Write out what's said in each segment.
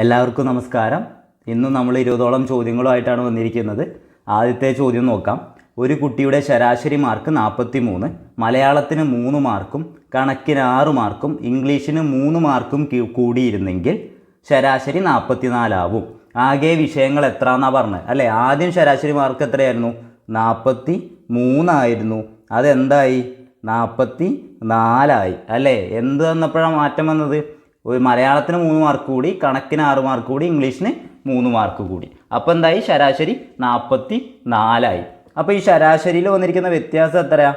എല്ലാവർക്കും നമസ്കാരം. ഇന്ന് നമ്മൾ 20ഓളം ചോദ്യങ്ങളുമായിട്ടാണ് വന്നിരിക്കുന്നത്. ആദ്യത്തെ ചോദ്യം നോക്കാം. ഒരു കുട്ടിയുടെ ശരാശരി മാർക്ക് 43, മലയാളത്തിന് 3 മാർക്കും കണക്കിന് 6 മാർക്കും ഇംഗ്ലീഷിന് 3 മാർക്കും കൂടിയിരുന്നെങ്കിൽ ശരാശരി 44 ആവും. ആകെ വിഷയങ്ങൾ എത്ര എന്നാണ് പറഞ്ഞത് അല്ലേ? ആദ്യം ശരാശരി മാർക്ക് എത്രയായിരുന്നു? 43 ആയിരുന്നു. അതെന്തായി? 44 ആയി അല്ലേ? എന്ത് വന്നപ്പോഴാണ് മാറ്റം വന്നത്? ഒരു മലയാളത്തിന് 3 മാർക്ക് കൂടി, കണക്കിന് 6 മാർക്ക് കൂടി, ഇംഗ്ലീഷിന് 3 മാർക്ക് കൂടി. അപ്പോൾ എന്തായി? ശരാശരി 44 ആയി. അപ്പോൾ ഈ ശരാശരിയിൽ വന്നിരിക്കുന്ന വ്യത്യാസം എത്രയാ?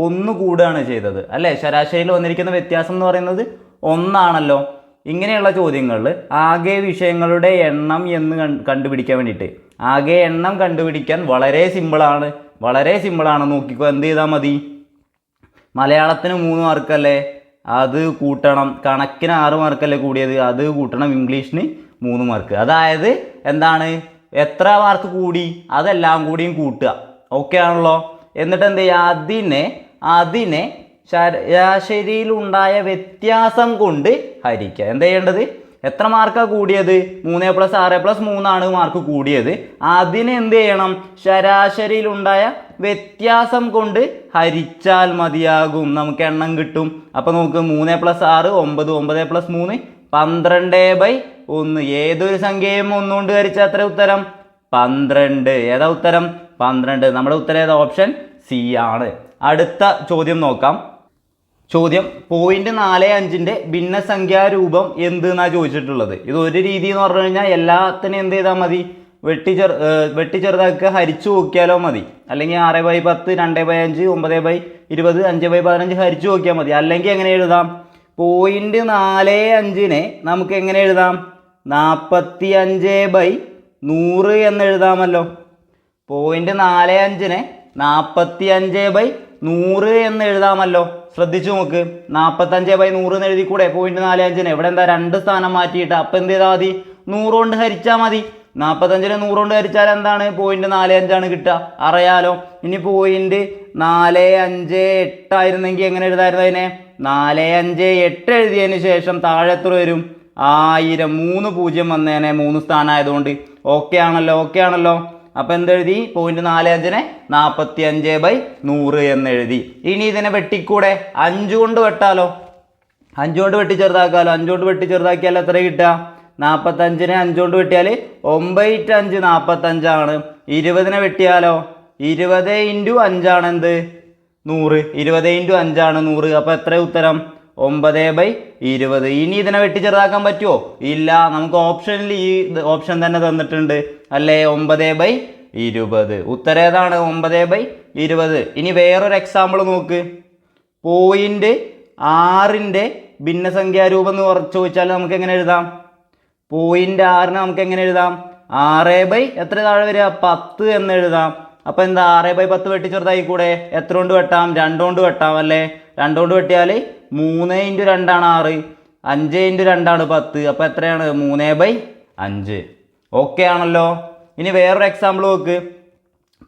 1 കൂടുകയാണ് ചെയ്തത് അല്ലേ? ശരാശരിയിൽ വന്നിരിക്കുന്ന വ്യത്യാസം എന്ന് പറയുന്നത് 1 ആണല്ലോ. ഇങ്ങനെയുള്ള ചോദ്യങ്ങളിൽ ആകെ വിഷയങ്ങളുടെ എണ്ണം എന്ന് കണ്ടുപിടിക്കാൻ വേണ്ടിയിട്ട്, ആകെ എണ്ണം കണ്ടുപിടിക്കാൻ വളരെ സിമ്പിളാണ്. നോക്കിക്കോ, എന്ത് ചെയ്താൽ മതി? മലയാളത്തിന് 3 മാർക്കല്ലേ, അത് കൂട്ടണം. കണക്കിന് 6 മാർക്കല്ലേ കൂടിയത്, അത് കൂട്ടണം. ഇംഗ്ലീഷിന് 3 മാർക്ക്. അതായത് എന്താണ്? എത്ര മാർക്ക് കൂടി അതെല്ലാം കൂടിയും കൂട്ടുക. ഓക്കെ ആണല്ലോ? എന്നിട്ട് എന്ത് ചെയ്യുക? അതിനെ ശരാശരിയിലുണ്ടായ വ്യത്യാസം കൊണ്ട് ഹരിക്കുക. എന്താ ചെയ്യേണ്ടത്? എത്ര മാർക്കാണ് കൂടിയത്? 3 + 6 + 3 മാർക്ക് കൂടിയത്. അതിന് എന്ത് ചെയ്യണം? ശരാശരിയിലുണ്ടായ വ്യത്യാസം കൊണ്ട് ഹരിച്ചാൽ മതിയാകും. നമുക്ക് എണ്ണം കിട്ടും. അപ്പോൾ നമുക്ക് 3 + 6 9, 9 + 3 12/1. ഏതൊരു സംഖ്യയും 1 കൊണ്ട് ഹരിച്ചാൽ എത്ര ഉത്തരം? 12. ഏതാ ഉത്തരം? 12. നമ്മുടെ ഉത്തരം ഏതാ? ഓപ്ഷൻ സി ആണ്. അടുത്ത ചോദ്യം നോക്കാം. ചോദ്യം 0.45ന്റെ ഭിന്നസംഖ്യാരൂപം എന്തെന്നാണ് ചോദിച്ചിട്ടുള്ളത്. ഇത് ഒരു രീതി എന്ന് പറഞ്ഞു കഴിഞ്ഞാൽ എല്ലാത്തിനും എന്ത് ചെയ്താൽ മതി? വെട്ടിച്ചെറുതാക്കുക, ഹരിച്ചു നോക്കിയാലോ മതി. അല്ലെങ്കിൽ 6/10, 2/5, 9/20, 5/15 ഹരിച്ചു നോക്കിയാൽ മതി. അല്ലെങ്കിൽ എങ്ങനെ എഴുതാം? 0.45നെ നമുക്ക് എങ്ങനെ എഴുതാം? 45/100 എന്ന് എഴുതാമല്ലോ. 0.45നെ 45/100 എന്ന് എഴുതാമല്ലോ. ശ്രദ്ധിച്ചു നോക്ക്. 45/100 എന്ന് എഴുതിക്കൂടെ 0.45നെ? ഇവിടെ എന്താ 2 സ്ഥാനം മാറ്റിയിട്ട്. അപ്പം എന്ത് ചെയ്താൽ മതി? 100 കൊണ്ട് ഹരിച്ചാൽ മതി. 45നെ 100 കൊണ്ട് ഹരിച്ചാൽ എന്താണ്? 0.45 കിട്ടുക. അറിയാലോ. ഇനി 0.458 ആയിരുന്നെങ്കിൽ എങ്ങനെ എഴുതായിരുന്നു? അതിനെ 458 എഴുതിയതിന് ശേഷം താഴെ എത്ര വരും? 1000. 3 0 വന്നേനെ, 3 സ്ഥാനം ആയതുകൊണ്ട്. ഓക്കെ ആണല്ലോ. അപ്പം എന്തെഴുതി? 0.45നെ 45/100 എന്നെഴുതി. ഇനി ഇതിനെ വെട്ടിക്കൂടെ? 5 കൊണ്ട് വെട്ടാലോ. 5 കൊണ്ട് വെട്ടി ചെറുതാക്കാലോ. 5 കൊണ്ട് വെട്ടി ചെറുതാക്കിയാൽ എത്ര കിട്ടുക? 45നെ 5 കൊണ്ട് വെട്ടിയാൽ 9×5 45 ആണ്. 20നെ വെട്ടിയാലോ? 20 × 5 ആണ് എന്ത്? 100. 20 × 5 ആണ് 100. അപ്പോൾ എത്ര ഉത്തരം? 9/20. ഇനി ഇതിനെ വെട്ടി ചെറുതാക്കാൻ പറ്റുമോ? ഇല്ല. നമുക്ക് ഓപ്ഷനിൽ ഈ ഓപ്ഷൻ തന്നെ തന്നിട്ടുണ്ട് അല്ലേ? 9/20. ഉത്തരം ഏതാണ്? 9/20. ഇനി വേറൊരു എക്സാമ്പിൾ നോക്ക്. 0.6ന്റെ ഭിന്നസംഖ്യാരൂപം എന്ന് ചോദിച്ചാൽ നമുക്ക് എങ്ങനെ എഴുതാം? 0.6നെ നമുക്ക് എങ്ങനെ എഴുതാം? 6/ എത്ര താഴെ വരിക? 10 എന്ന് എഴുതാം. അപ്പം എന്താ? 6/10 വെട്ടി ചെറുതായി കൂടെ? എത്ര കൊണ്ട് വെട്ടാം? 2 കൊണ്ട് വെട്ടാം അല്ലേ? 2 കൊണ്ട് വെട്ടിയാൽ 3 × 2 ആണ് 6, 5 × 2 ആണ് 10. അപ്പം എത്രയാണ്? 3/5. ഓക്കെ ആണല്ലോ. ഇനി വേറൊരു എക്സാമ്പിൾ നോക്ക്.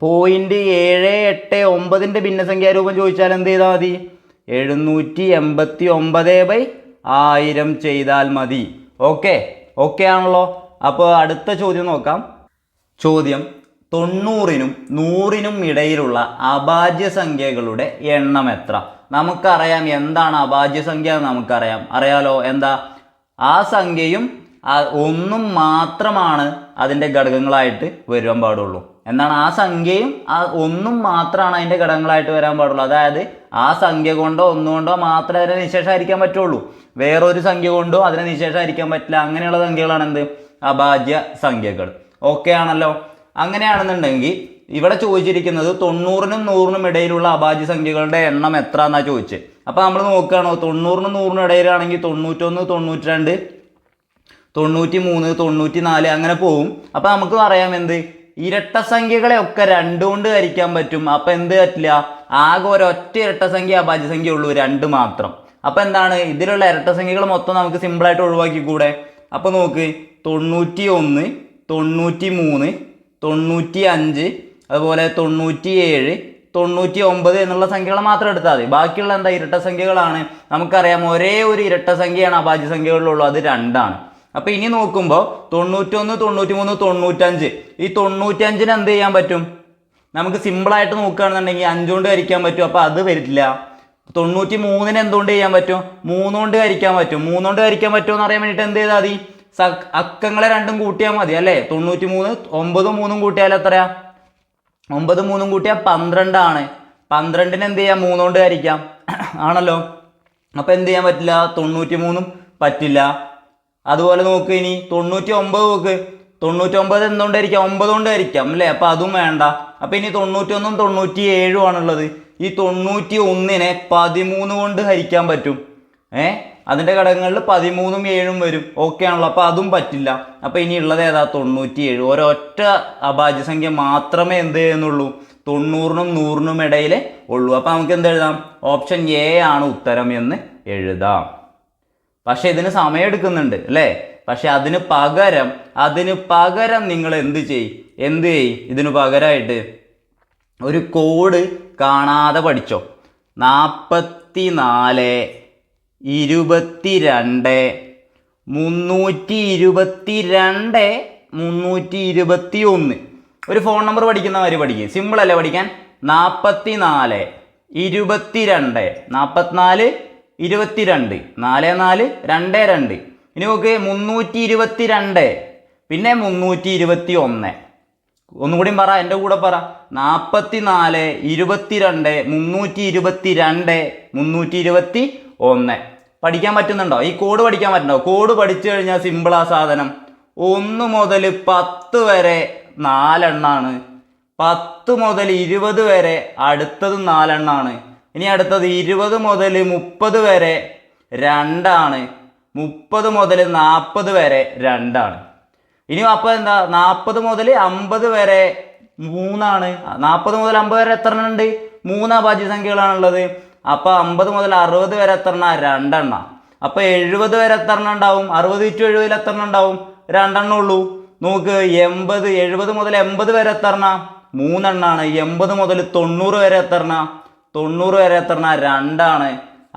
0.789ന്റെ ഭിന്നസംഖ്യാരൂപം ചോദിച്ചാൽ എന്ത് ചെയ്താൽ മതി? 789/1000 ചെയ്താൽ മതി. ഓക്കെ ആണല്ലോ. അപ്പോൾ അടുത്ത ചോദ്യം നോക്കാം. ചോദ്യം 90നും 100നും ഇടയിലുള്ള അഭാജ്യ സംഖ്യകളുടെ എണ്ണം എത്ര? നമുക്കറിയാം എന്താണ് അഭാജ്യ സംഖ്യ. അറിയാലോ. എന്താ? ആ സംഖ്യയും 1 മാത്രമാണ് അതിൻ്റെ ഘടകങ്ങളായിട്ട് വരാൻ പാടുള്ളൂ. എന്താണ്? ആ സംഖ്യയും 1 മാത്രമാണ് അതിൻ്റെ ഘടകങ്ങളായിട്ട് വരാൻ പാടുള്ളൂ. അതായത് ആ സംഖ്യ കൊണ്ടോ 1 കൊണ്ടോ മാത്രമേ അതിനെ നിശേഷമായിരിക്കാൻ പറ്റുള്ളൂ. വേറൊരു സംഖ്യ കൊണ്ടോ അതിനെ നിശേഷമായിരിക്കാൻ പറ്റില്ല. അങ്ങനെയുള്ള സംഖ്യകളാണ് എന്ത്? അഭാജ്യ സംഖ്യകൾ. ഓക്കെ ആണല്ലോ. അങ്ങനെയാണെന്നുണ്ടെങ്കിൽ ഇവിടെ ചോദിച്ചിരിക്കുന്നത് 90നും 100നും ഇടയിലുള്ള അഭാജ്യ സംഖ്യകളുടെ എണ്ണം എത്ര എന്നാണ് ചോദിച്ചത്. അപ്പോൾ നമ്മൾ നോക്കുകയാണോ? 90നും 100നും ഇടയിലാണെങ്കിൽ 91, 92, 93, 94 അങ്ങനെ പോവും. അപ്പോൾ നമുക്ക് പറയാം എന്ത്? ഇരട്ട സംഖ്യകളെ ഒക്കെ 2 കൊണ്ട് ഹരിക്കാൻ പറ്റും. അപ്പം എന്ത് പറ്റില്ല? ആകെ ഒരൊറ്റ ഇരട്ട സംഖ്യ അഭാജ്യ സംഖ്യ ഉള്ളൂ, 2 മാത്രം. അപ്പം എന്താണ്? ഇതിലുള്ള ഇരട്ട സംഖ്യകൾ മൊത്തം നമുക്ക് സിമ്പിളായിട്ട് ഒഴിവാക്കിക്കൂടെ? അപ്പോൾ നോക്ക്, 91, 93, 95, അതുപോലെ 97, 99 എന്നുള്ള സംഖ്യകൾ മാത്രം എടുത്താൽ മതി. ബാക്കിയുള്ള എന്താ? ഇരട്ട സംഖ്യകളാണ്. നമുക്കറിയാം ഒരേ ഒരു ഇരട്ട സംഖ്യയാണ് അഭാജ്യ സംഖ്യകളിലുള്ളൂ, അത് 2 ആണ്. അപ്പോൾ ഇനി നോക്കുമ്പോൾ 91, 93, 95. ഈ 95-ന് എന്ത് ചെയ്യാൻ പറ്റും? നമുക്ക് സിമ്പിളായിട്ട് നോക്കുകയാണെന്നുണ്ടെങ്കിൽ 5 കൊണ്ട് ഹരിക്കാൻ പറ്റും. അപ്പോൾ അത് വരില്ല. 93-ന് എന്തുകൊണ്ട് ചെയ്യാൻ പറ്റും? 3 കൊണ്ട് ഹരിക്കാൻ പറ്റും. 3 കൊണ്ട് ഹരിക്കാൻ പറ്റുമെന്ന് അറിയാൻ വേണ്ടിയിട്ട് എന്ത് ചെയ്താൽ മതി? അക്കങ്ങളെ രണ്ടും കൂട്ടിയാൽ മതി അല്ലേ? 93, 9 3 കൂട്ടിയാൽ എത്രയാ? 9 3 കൂട്ടിയാൽ 12 ആണ്. 12-ന് എന്ത് ചെയ്യാം? 3 കൊണ്ട് ഹരിക്കാം ആണല്ലോ. അപ്പോൾ എന്ത് ചെയ്യാൻ പറ്റില്ല? 93 പറ്റില്ല. അതുപോലെ നോക്ക്, ഇനി 99 നോക്ക്. 99 എന്തുകൊണ്ട് ഹരിക്കാം? 9 കൊണ്ട് ഹരിക്കാം അല്ലേ? അപ്പം അതും വേണ്ട. അപ്പം ഇനി 91 97 ആണുള്ളത്. ഈ 91-നെ 13 കൊണ്ട് ഹരിക്കാൻ പറ്റും. അതിൻ്റെ ഘടകങ്ങളിൽ 13ഉം 7ഉം വരും. ഓക്കെ ആണല്ലോ. അപ്പോൾ അതും പറ്റില്ല. അപ്പോൾ ഇനി ഉള്ളത് ഏതാ? 97. ഒരൊറ്റ അഭാജ്യസംഖ്യ മാത്രമേ എന്ത് ചെയ്യുന്നുള്ളൂ? 90-നും 100-നും ഇടയിൽ ഉള്ളൂ. അപ്പോൾ നമുക്ക് എന്ത് എഴുതാം? ഓപ്ഷൻ എ ആണ് ഉത്തരം എന്ന് എഴുതാം. പക്ഷെ ഇതിന് സമയം എടുക്കുന്നുണ്ട് അല്ലേ? പക്ഷെ അതിന് പകരം നിങ്ങൾ എന്ത് ചെയ്യും? ഇതിന് പകരമായിട്ട് ഒരു കോഡ് കാണാതെ പഠിച്ചോ. 44 22 322 321. ഒരു ഫോൺ നമ്പർ പഠിക്കുന്ന മാതിരി പഠിക്കുക. സിമ്പിൾ അല്ലേ പഠിക്കാൻ? 44 22 44 22 44 22. ഇനി നോക്ക് 322 പിന്നെ 321. ഒന്നുകൂടി പറ, എൻ്റെ കൂടെ പറ. 44 22 322 321. പഠിക്കാൻ പറ്റുന്നുണ്ടോ? ഈ കോഡ് പഠിക്കാൻ പറ്റുന്നുണ്ടോ? കോഡ് പഠിച്ചു കഴിഞ്ഞാൽ സിമ്പിളാ സാധനം. 1 മുതൽ 10 വരെ 4 എണ്ണാണ്. 10 മുതൽ 20 വരെ അടുത്തതും 4 എണ്ണാണ്. ഇനി അടുത്തത് 20 മുതൽ 30 വരെ 2 ആണ്. 30 മുതൽ 40 വരെ 2 ആണ്. ഇനി അപ്പോൾ എന്താ? 40 മുതൽ 50 വരെ 3 ആണ്. 40 മുതൽ 50 വരെ എത്ര എണ്ണം ഉണ്ട്? 3 അഭാജ്യസംഖ്യകളാണുള്ളത്. അപ്പോൾ 50 മുതൽ 60 വരെ എത്ര എണ്ണ? 2 എണ്ണം. അപ്പോൾ 70 വരെ എത്ര എണ്ണം ഉണ്ടാവും? 60 × 70 എത്ര എണ്ണം ഉണ്ടാവും? 2 എണ്ണം ഉള്ളൂ. നോക്ക്, 70 മുതൽ 80 വരെ എത്ര എണ്ണം? 3 എണ്ണാണ്. 80 മുതൽ 90 വരെ എത്ര എണ്ണം? 90 വരെ എത്ര എണ്ണം? 2 ആണ്.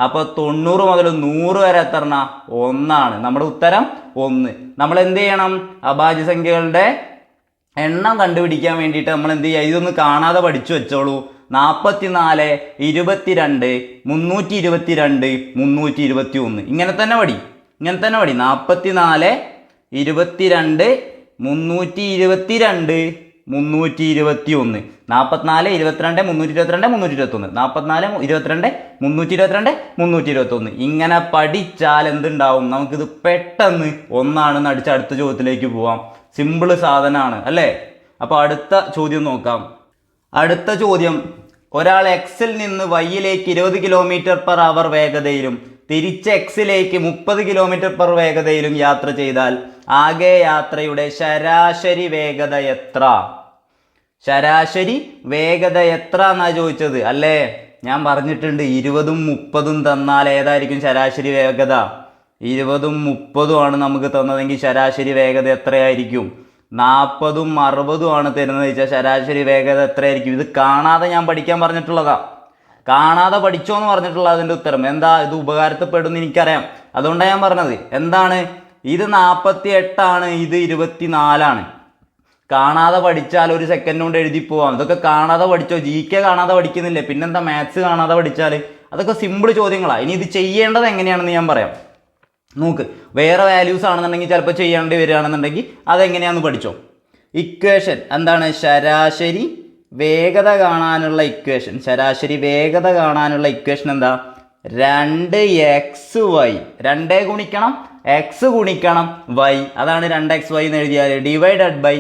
അപ്പോൾ 90 മുതൽ 100 വരെ എത്ര എണ്ണം? 1 ആണ്. നമ്മുടെ ഉത്തരം 1. നമ്മൾ എന്ത് ചെയ്യണം? അഭാജ്യസംഖ്യകളുടെ എണ്ണം കണ്ടുപിടിക്കാൻ വേണ്ടിയിട്ട് നമ്മൾ എന്ത് ചെയ്യുക? ഇതൊന്ന് കാണാതെ പഠിച്ചു വെച്ചോളൂ. 44 22 322 321. ഇങ്ങനെ തന്നെ പഠി. 44 22 322 321. 44 22 322 321. 44 22 322 321. ഇങ്ങനെ പഠിച്ചാൽ എന്തുണ്ടാവും? നമുക്കിത് പെട്ടെന്ന് 1 ആണെന്ന് അടിച്ച് അടുത്ത ചോദ്യത്തിലേക്ക് പോവാം. സിമ്പിള് സാധനമാണ് അല്ലേ? അപ്പോൾ അടുത്ത ചോദ്യം നോക്കാം. അടുത്ത ചോദ്യം, ഒരാൾ എക്സിൽ നിന്ന് വൈയിലേക്ക് 20 km/h വേഗതയിലും തിരിച്ച് എക്സിലേക്ക് 30 km/h വേഗതയിലും യാത്ര ചെയ്താൽ ആകെ യാത്രയുടെ ശരാശരി വേഗത എത്ര? ശരാശരി വേഗത എത്ര എന്നാണ് ചോദിച്ചത് അല്ലേ? ഞാൻ പറഞ്ഞിട്ടുണ്ട് 20ഉം 30ഉം തന്നാൽ ഏതായിരിക്കും ശരാശരി വേഗത? 20ഉം 30ഉം ആണ് നമുക്ക് തന്നതെങ്കിൽ ശരാശരി വേഗത എത്രയായിരിക്കും? 40ഉം 60ഉം ആണ് തരുന്നത് വെച്ചാൽ ശരാശരി വേഗത എത്രയായിരിക്കും? ഇത് കാണാതെ ഞാൻ പഠിക്കാൻ പറഞ്ഞിട്ടുള്ളതാ. കാണാതെ പഠിച്ചോ എന്ന് പറഞ്ഞിട്ടുള്ള അതിൻ്റെ ഉത്തരം എന്താ? ഇത് ഉപകാരപ്പെടുമെന്ന് എനിക്കറിയാം, അതുകൊണ്ടാണ് ഞാൻ പറഞ്ഞത്. എന്താണ്? ഇത് 48 ആണ്, ഇത് 24 ആണ്. കാണാതെ പഠിച്ചാൽ 1 സെക്കൻഡ് കൊണ്ട് എഴുതി പോവാം. ഇതൊക്കെ കാണാതെ പഠിച്ചോ. GK കാണാതെ പഠിക്കുന്നില്ലേ, പിന്നെന്താ മാത്സ് കാണാതെ പഠിച്ചാൽ? അതൊക്കെ സിമ്പിൾ ചോദ്യങ്ങളാണ്. ഇനി ഇത് ചെയ്യേണ്ടത് എങ്ങനെയാണെന്ന് ഞാൻ പറയാം. നോക്ക്, വേറെ വാല്യൂസ് ആണെന്നുണ്ടെങ്കിൽ ചിലപ്പോൾ ചെയ്യേണ്ടി വരികയാണെന്നുണ്ടെങ്കിൽ അതെങ്ങനെയാണെന്ന് പഠിച്ചോ. ഇക്വേഷൻ എന്താണ്? ശരാശരി വേഗത കാണാനുള്ള ഇക്വേഷൻ. ശരാശരി വേഗത കാണാനുള്ള ഇക്വേഷൻ എന്താ? 2xy 2 ഗുണിക്കണം x ഗുണിക്കണം y. അതാണ് 2xy എന്ന് എഴുതിയാൽ divided by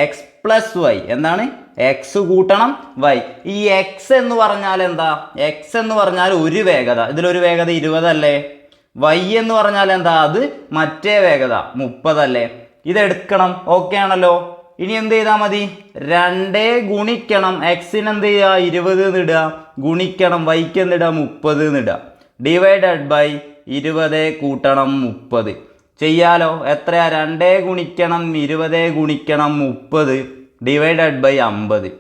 x plus y. എന്താണ്? x കൂട്ടണം y. ഈ x എന്ന് പറഞ്ഞാൽ എന്താ? x എന്ന് പറഞ്ഞാൽ ഒരു വേഗത. ഇതിലൊരു വേഗത 20 അല്ലേ? y എന്ന് പറഞ്ഞാൽ എന്താ? അത് മറ്റേ വേഗത 30 അല്ലേ? ഇതെടുക്കണം. ഓക്കെ ആണല്ലോ. ഇനി എന്ത് ചെയ്താൽ മതി? 2 ഗുണിക്കണം എക്സിന് എന്ത് ചെയ്യുക? 20 എന്നിടുക. ഗുണിക്കണം വൈക്ക് എന്തിടുക? 30 എന്നിടുക. ഡിവൈഡഡ് ബൈ 20 കൂട്ടണം 30 ചെയ്യാലോ. എത്രയാ? 2 ഗുണിക്കണം 20 ഗുണിക്കണം 30 ഡിവൈഡഡ് ബൈ 50.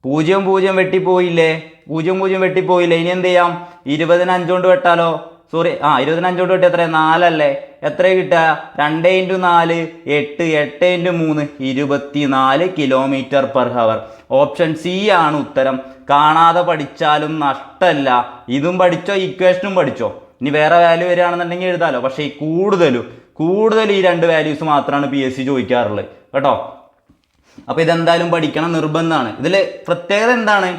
0 0 വെട്ടിപ്പോയില്ലേ? 0 0 വെട്ടിപ്പോയില്ലേ? ഇനി എന്ത് ചെയ്യാം? 20ന് 5 കൊണ്ട് വെട്ടാലോ. സോറി, 20ന് 5 കൊണ്ട് വെട്ടി എത്ര? 4 അല്ലേ? എത്ര കിട്ടുക? 2 × 4 8, 8 × 3 24 km/h. ഓപ്ഷൻ സി ആണ് ഉത്തരം. കാണാതെ പഠിച്ചാലും നഷ്ടമല്ല. ഇതും പഠിച്ചോ, ഇക്വേഷനും പഠിച്ചോ. ഇനി വേറെ വാല്യൂ വരികയാണെന്നുണ്ടെങ്കിൽ എഴുതാലോ. പക്ഷേ ഈ കൂടുതൽ ഈ 2 വാല്യൂസ് മാത്രമാണ് PSC ചോദിക്കാറുള്ളത് കേട്ടോ. അപ്പോൾ ഇതെന്തായാലും പഠിക്കണം, നിർബന്ധമാണ്. ഇതിൽ പ്രത്യേകത എന്താണ്?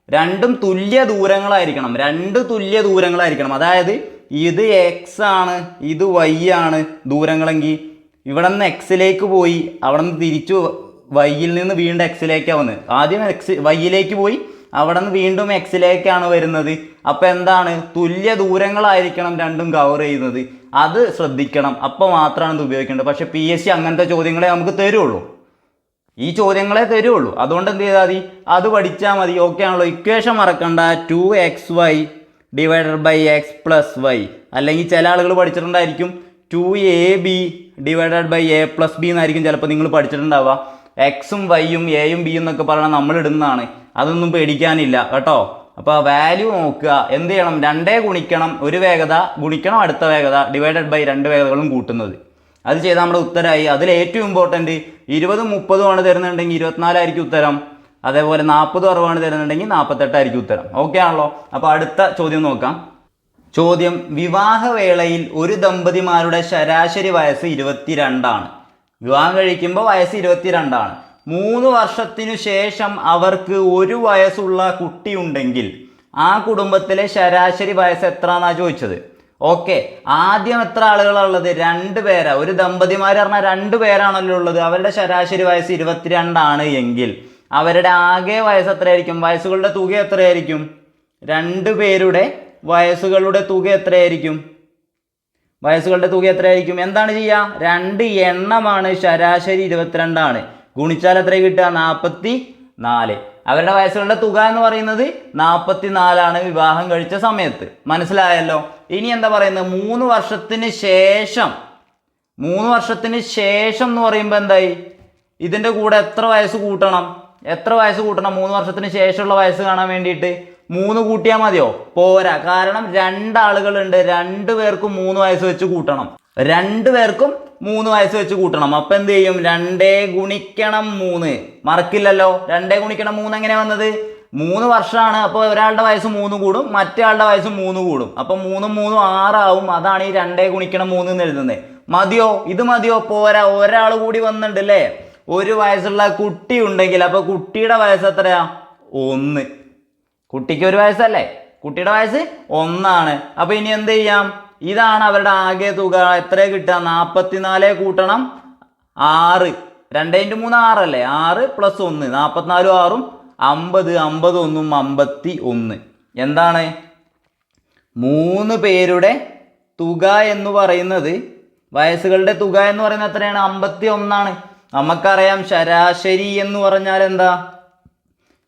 രണ്ടും തുല്യ ദൂരങ്ങളായിരിക്കണം. അതായത് ഇത് X ആണ്, ഇത് Y ആണ് ദൂരങ്ങളെങ്കിൽ ഇവിടെ നിന്ന് Xലേക്ക് പോയി അവിടെ നിന്ന് തിരിച്ചു Yയിൽ നിന്ന് വീണ്ടും Xലേക്കാണ് വന്നത്. ആദ്യം Yയിലേക്ക് പോയി അവിടെ നിന്ന് വീണ്ടും Xലേക്കാണ് വരുന്നത്. അപ്പോൾ എന്താണ്? തുല്യ ദൂരങ്ങളായിരിക്കണം രണ്ടും കവർ ചെയ്യുന്നത്. അത് ശ്രദ്ധിക്കണം. അപ്പോൾ മാത്രമാണ് ഇത് ഉപയോഗിക്കേണ്ടത്. പക്ഷേ PSC അങ്ങനത്തെ ചോദ്യങ്ങളെ നമുക്ക് തരുള്ളൂ. ഈ ചോദ്യങ്ങളെ തരുള്ളൂ. അതുകൊണ്ട് എന്ത് ചെയ്താൽ മതി? അത് പഠിച്ചാൽ മതി. ഓക്കെ ആണല്ലോ. ഇക്വേഷൻ മറക്കണ്ട. 2xy / x + y. അല്ലെങ്കിൽ ചില ആളുകൾ പഠിച്ചിട്ടുണ്ടായിരിക്കും 2ab / a + b എന്നായിരിക്കും ചിലപ്പോൾ നിങ്ങൾ പഠിച്ചിട്ടുണ്ടാവുക. എക്സും വൈയും എയും ബിയും എന്നൊക്കെ പറഞ്ഞാൽ നമ്മൾ ഇടുന്നതാണ്. അതൊന്നും പേടിക്കാനില്ല കേട്ടോ. അപ്പോൾ വാല്യൂ നോക്കുക. എന്ത് ചെയ്യണം? 2 ഗുണിക്കണം ഒരു വേഗത ഗുണിക്കണം അടുത്ത വേഗത / 2 വേഗതകളും കൂട്ടുന്നത്. അത് ചെയ്താൽ നമ്മുടെ ഉത്തരമായി. അതിൽ ഏറ്റവും ഇമ്പോർട്ടൻറ്റ് 20 30 ആണ് തരുന്നുണ്ടെങ്കിൽ 24 ആയിരിക്കും ഉത്തരം. അതേപോലെ 40 60 തരുന്നുണ്ടെങ്കിൽ 48 ആയിരിക്കും ഉത്തരം. ഓക്കെ ആണല്ലോ. അപ്പോൾ അടുത്ത ചോദ്യം നോക്കാം. ചോദ്യം: വിവാഹവേളയിൽ ഒരു ദമ്പതിമാരുടെ ശരാശരി വയസ്സ് 22 ആണ്. വിവാഹം കഴിക്കുമ്പോൾ വയസ്സ് 22 ആണ്. 3 വർഷത്തിനു ശേഷം അവർക്ക് 1 വയസ്സുള്ള കുട്ടിയുണ്ടെങ്കിൽ ആ കുടുംബത്തിലെ ശരാശരി വയസ്സ് എത്രയാണെന്നാണ് ചോദിച്ചത്. ഓക്കെ, ആദ്യം എത്ര ആളുകളാണ് ഉള്ളത്? 2 പേരാ. ഒരു ദമ്പതിമാർ പറഞ്ഞാൽ 2 പേരാണല്ലോ ഉള്ളത്. അവരുടെ ശരാശരി വയസ്സ് 22 ആണ് എങ്കിൽ അവരുടെ ആകെ വയസ്സ് എത്രയായിരിക്കും? വയസ്സുകളുടെ തുക എത്രയായിരിക്കും? 2 പേരുടെ വയസ്സുകളുടെ തുക എത്രയായിരിക്കും? എന്താണ് ചെയ്യുക? 2 എണ്ണമാണ്. ശരാശരി 22 ആണ്. ഗുണിച്ചാൽ എത്ര കിട്ടുക? 44. അവരുടെ വയസ്സുകളുടെ തുക എന്ന് പറയുന്നത് 44 ആണ് വിവാഹം കഴിച്ച സമയത്ത്. മനസ്സിലായല്ലോ. ഇനി എന്താ പറയുന്നത്? 3 വർഷത്തിന് ശേഷം എന്ന് പറയുമ്പോൾ എന്തായി? ഇതിൻ്റെ കൂടെ എത്ര വയസ്സ് കൂട്ടണം? 3 വർഷത്തിന് ശേഷമുള്ള വയസ്സ് കാണാൻ വേണ്ടിയിട്ട് 3 കൂട്ടിയാൽ മതിയോ? പോരാ. കാരണം 2 ആളുകളുണ്ട്. 2 പേർക്കും 3 വയസ്സ് വെച്ച് കൂട്ടണം. 2 പേർക്കും 3 വയസ്സ് വെച്ച് കൂട്ടണം. അപ്പം എന്ത് ചെയ്യും? 2 ഗുണിക്കണം 3. മറക്കില്ലല്ലോ. 2 ഗുണിക്കണം 3 എങ്ങനെ വന്നത്? 3 വർഷമാണ്. അപ്പോൾ ഒരാളുടെ വയസ്സ് 3 കൂടും, മറ്റേ ആളുടെ വയസ്സ് 3 കൂടും. അപ്പം 3 3 6 ആവും. അതാണ് ഈ 2 ഗുണിക്കണം 3 എന്ന് എഴുതുന്നത്. മതിയോ? ഇത് മതിയോ? പോരാ. ഒരാൾ കൂടി വന്നിട്ടുണ്ട് അല്ലേ? 1 വയസ്സുള്ള കുട്ടി ഉണ്ടെങ്കിൽ അപ്പോൾ കുട്ടിയുടെ വയസ്സ് എത്രയാ? 1. കുട്ടിക്ക് 1 വയസ്സല്ലേ? കുട്ടിയുടെ വയസ്സ് 1 ആണ്. അപ്പോൾ ഇനി എന്ത് ചെയ്യാം? ഇതാണ് അവരുടെ ആകെ തുക. എത്ര കിട്ടുക? 44 കൂട്ടണം 6. 2 × 3 6 അല്ലേ? 6 + 1 44 6 50 50 1 51. എന്താണ്? 3 പേരുടെ തുക എന്ന് പറയുന്നത്, വയസ്സുകളുടെ തുക എന്ന് പറയുന്നത് എത്രയാണ്? 51 ആണ്. നമുക്കറിയാം ശരാശരി എന്ന് പറഞ്ഞാൽ എന്താ?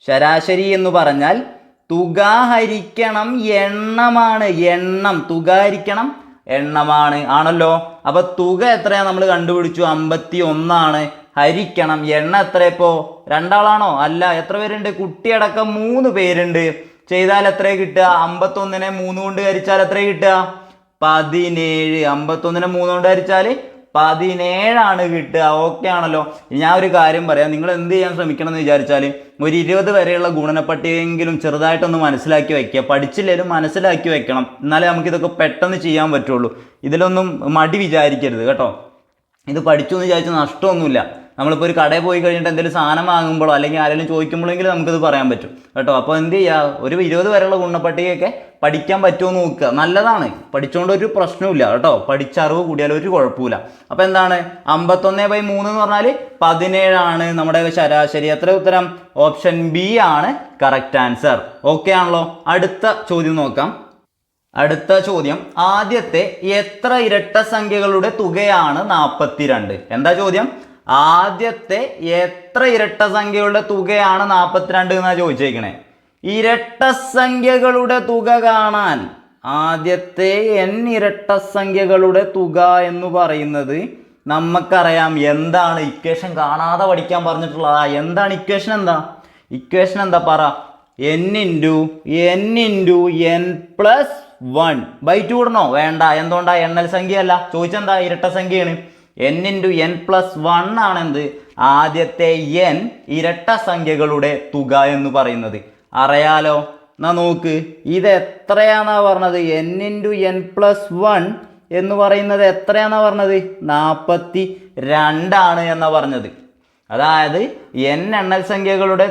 ശരാശരി എന്ന് പറഞ്ഞാൽ തുക ഹരിക്കണം എണ്ണമാണ്. തുക ഹരിക്കണം എണ്ണമാണ്. ആണല്ലോ. അപ്പൊ തുക എത്രയാണ് നമ്മൾ കണ്ടുപിടിച്ചു? 51 ആണ്. ഹരിക്കണം എണ്ണ എത്ര? ഇപ്പോൾ 2 ആളാണോ? അല്ല. എത്ര പേരുണ്ട്? കുട്ടിയടക്കം 3 പേരുണ്ട്. ചെയ്താൽ എത്ര കിട്ടുക? 51നെ 3 കൊണ്ട് ഹരിച്ചാൽ എത്ര കിട്ടുക? 17. 51നെ 3 കൊണ്ട് ഹരിച്ചാൽ 17 ആണ് കിട്ടുക. ഓക്കെ ആണല്ലോ. ഞാൻ ഒരു കാര്യം പറയാം. നിങ്ങൾ എന്ത് ചെയ്യാൻ ശ്രമിക്കണം എന്ന് വിചാരിച്ചാൽ ഒരു 20 വരെയുള്ള ഗുണനപ്പട്ടികയെങ്കിലും ചെറുതായിട്ടൊന്ന് മനസ്സിലാക്കി വയ്ക്കുക. പഠിച്ചില്ലെങ്കിലും മനസ്സിലാക്കി വെക്കണം. എന്നാലേ നമുക്കിതൊക്കെ പെട്ടെന്ന് ചെയ്യാൻ പറ്റുള്ളൂ. ഇതിലൊന്നും മടി വിചാരിക്കരുത് കേട്ടോ. ഇത് പഠിച്ചു എന്ന് വിചാരിച്ച് നഷ്ടമൊന്നുമില്ല. നമ്മളിപ്പോൾ ഒരു കടയിൽ പോയി കഴിഞ്ഞിട്ട് എന്തെങ്കിലും സാധനം വാങ്ങുമ്പോഴോ അല്ലെങ്കിൽ ആരെങ്കിലും ചോദിക്കുമ്പോഴെങ്കിലും നമുക്കിത് പറയാൻ പറ്റും കേട്ടോ. അപ്പോൾ എന്ത് ചെയ്യുക? ഒരു 20 വരെയുള്ള ഗുണപട്ടികയൊക്കെ പഠിക്കാൻ പറ്റുമോ എന്ന് നോക്കുക. നല്ലതാണ്. പഠിച്ചുകൊണ്ട് ഒരു പ്രശ്നമില്ല കേട്ടോ. പഠിച്ചറിവ് കൂടിയാലും ഒരു കുഴപ്പമില്ല. അപ്പോൾ എന്താണ്? 51/3 എന്ന് പറഞ്ഞാൽ 17 ആണ് നമ്മുടെ ശരാശരി. എത്ര ഉത്തരം? ഓപ്ഷൻ ബി ആണ് കറക്റ്റ് ആൻസർ. ഓക്കെ ആണല്ലോ. അടുത്ത ചോദ്യം നോക്കാം. അടുത്ത ചോദ്യം: ആദ്യത്തെ എത്ര ഇരട്ട സംഖ്യകളുടെ തുകയാണ് 42? എന്താ ചോദ്യം? ആദ്യത്തെ എത്ര ഇരട്ട സംഖ്യകളുടെ തുകയാണ് 42 എന്നാ ചോദിച്ചേക്കണേ. ഇരട്ട സംഖ്യകളുടെ തുക കാണാൻ ആദ്യത്തെ n ഇരട്ട സംഖ്യകളുടെ തുക എന്ന് പറയുന്നത് നമുക്കറിയാം. എന്താണ് ഇക്വേഷൻ? കാണാതെ പഠിക്കാൻ പറഞ്ഞിട്ടുള്ളതാ. എന്താണ് ഇക്വേഷൻ? ഇക്വേഷൻ എന്താ? പറ. n × n + 1/2 ഇടണോ? വേണ്ട. എന്തുകൊണ്ടാ? എണ്ണൽ സംഖ്യയല്ല, ചോദിച്ചെന്താ? ഇരട്ട സംഖ്യയാണ്. n × n+1 ആണെന്ത്? ആദ്യത്തെ n ഇരട്ട സംഖ്യകളുടെ തുക എന്ന് പറയുന്നത്. അറിയാലോ? എന്നാ നോക്ക്, ഇത് എത്രയാന്നാ പറഞ്ഞത്? n × n+1 എന്ന് പറയുന്നത് എത്രയാന്നാ പറഞ്ഞത്? 42 എന്നാ പറഞ്ഞത്. അതായത് n എണ്ണൽ സംഖ്യകളുടെ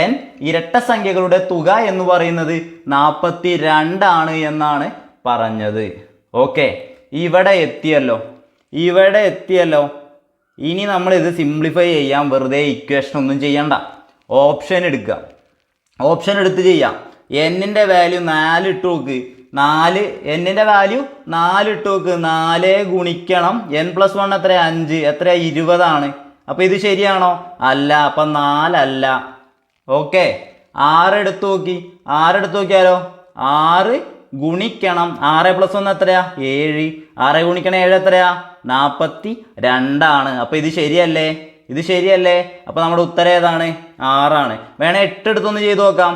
n ഇരട്ട സംഖ്യകളുടെ തുക എന്ന് പറയുന്നത് 42 എന്നാണ് പറഞ്ഞത്. ഓക്കെ, ഇവിടെ എത്തിയല്ലോ. ഇനി നമ്മൾ ഇത് സിംപ്ലിഫൈ ചെയ്യാൻ വെറുതെ ഇക്വേഷൻ ഒന്നും ചെയ്യണ്ട, ഓപ്ഷൻ എടുക്കുക. ഓപ്ഷൻ എടുത്ത് ചെയ്യാം. എന്നിൻ്റെ വാല്യൂ 4 ഇട്ട് നോക്ക്. എന്നിൻ്റെ വാല്യൂ 4 ഇട്ട് നോക്ക്. 4 ഗുണിക്കണം n+1 എത്ര? 5. എത്ര? 20 ആണ്. അപ്പോൾ ഇത് ശരിയാണോ? അല്ല. അപ്പം 4 അല്ല. ഓക്കെ, 6 എടുത്ത് നോക്കിയാലോ? 6 ഗുണിക്കണം 6+1 എത്രയാ? 7. 6 ഗുണിക്കണം 7 എത്രയാ? 42 ആണ്. അപ്പോൾ ഇത് ശരിയല്ലേ? അപ്പോൾ നമ്മുടെ ഉത്തരം ഏതാണ്? 6 ആണ്. വേണേ 8 എടുത്തൊന്ന് ചെയ്ത് നോക്കാം.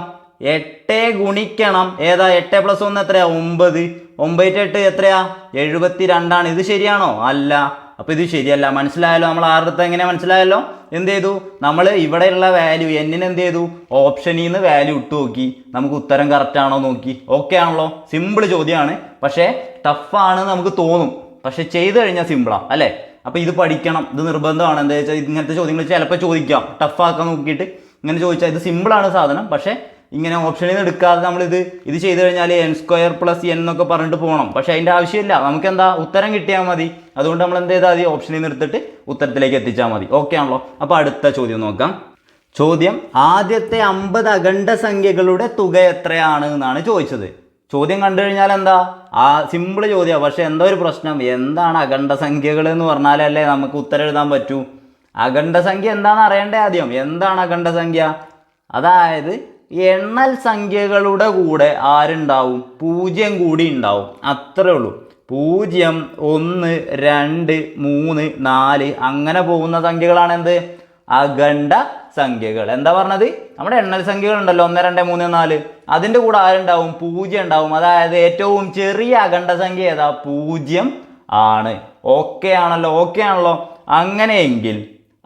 8 ഗുണിക്കണം ഏതാ? 8+1 എത്രയാ? 9. 9 8 എത്രയാ? 72 ആണ്. ഇത് ശരിയാണോ? അല്ല. അപ്പോൾ ഇത് ശരിയല്ല. മനസ്സിലായല്ലോ? നമ്മൾ 6 എടുത്ത് എങ്ങനെ മനസ്സിലായല്ലോ? എന്ത് ചെയ്തു? നമ്മൾ ഇവിടെയുള്ള വാല്യൂ എന്നിന് എന്ത് ചെയ്തു? ഓപ്ഷനിൽ നിന്ന് വാല്യൂ ഇട്ട് നോക്കി. നമുക്ക് ഉത്തരം കറക്റ്റ് ആണോ നോക്കി. ഓക്കെ ആണല്ലോ? സിമ്പിൾ ചോദ്യമാണ്, പക്ഷേ ടഫാണ് നമുക്ക് തോന്നും. പക്ഷെ ചെയ്ത് കഴിഞ്ഞാൽ സിമ്പിളാണ് അല്ലേ? അപ്പോൾ ഇത് പഠിക്കണം, ഇത് നിർബന്ധമാണ്. എന്താ വെച്ചാൽ ഇങ്ങനത്തെ ചോദ്യങ്ങൾ ചിലപ്പോൾ ചോദിക്കാം, ടഫാക്കാൻ നോക്കിയിട്ട് ഇങ്ങനെ ചോദിച്ചാൽ ഇത് സിമ്പിളാണ് സാധനം. പക്ഷേ ഇങ്ങനെ ഓപ്ഷനിൽ നിന്ന് എടുക്കാതെ നമ്മളിത് ചെയ്ത് കഴിഞ്ഞാൽ n² + n എന്നൊക്കെ പറഞ്ഞിട്ട് പോകണം. പക്ഷേ അതിൻ്റെ ആവശ്യമില്ല. നമുക്ക് എന്താ? ഉത്തരം കിട്ടിയാൽ മതി. അതുകൊണ്ട് നമ്മൾ എന്ത് ചെയ്താൽ മതി? ഓപ്ഷനിൽ നിന്ന് എടുത്തിട്ട് ഉത്തരത്തിലേക്ക് എത്തിച്ചാൽ മതി. ഓക്കെ ആണല്ലോ? അപ്പോൾ അടുത്ത ചോദ്യം നോക്കാം. ചോദ്യം ആദ്യത്തെ 50 അഖണ്ഡ സംഖ്യകളുടെ തുക എത്രയാണ് എന്നാണ് ചോദിച്ചത്. ചോദ്യം കണ്ടു കഴിഞ്ഞാൽ എന്താ? സിമ്പിൾ ചോദ്യമാണ്. പക്ഷെ എന്താ ഒരു പ്രശ്നം? എന്താണ് അഖണ്ഡ സംഖ്യകൾ എന്ന് പറഞ്ഞാലല്ലേ നമുക്ക് ഉത്തരം എഴുതാൻ പറ്റൂ. അഖണ്ഡ സംഖ്യ എന്താണെന്ന് അറിയണ്ടേ ആദ്യം. എന്താണ് അഖണ്ഡ സംഖ്യ? അതായത് എണ്ണൽ സംഖ്യകളുടെ കൂടെ ആരുണ്ടാവും? 0 കൂടി ഉണ്ടാവും. അത്രേ ഉള്ളൂ. 0, 1, 2, 3, 4 അങ്ങനെ പോകുന്ന സംഖ്യകളാണ് എന്ത്? അഖണ്ഡ സംഖ്യകൾ. എന്താ പറഞ്ഞത്? നമ്മുടെ എണ്ണൽ സംഖ്യകൾ ഉണ്ടല്ലോ, 1, 2, 3, 4, അതിൻ്റെ കൂടെ ആരുണ്ടാവും? 0 ഉണ്ടാവും. അതായത് ഏറ്റവും ചെറിയ അഖണ്ഡ സംഖ്യ ഏതാ? 0 ആണ്. ഓക്കെ ആണല്ലോ?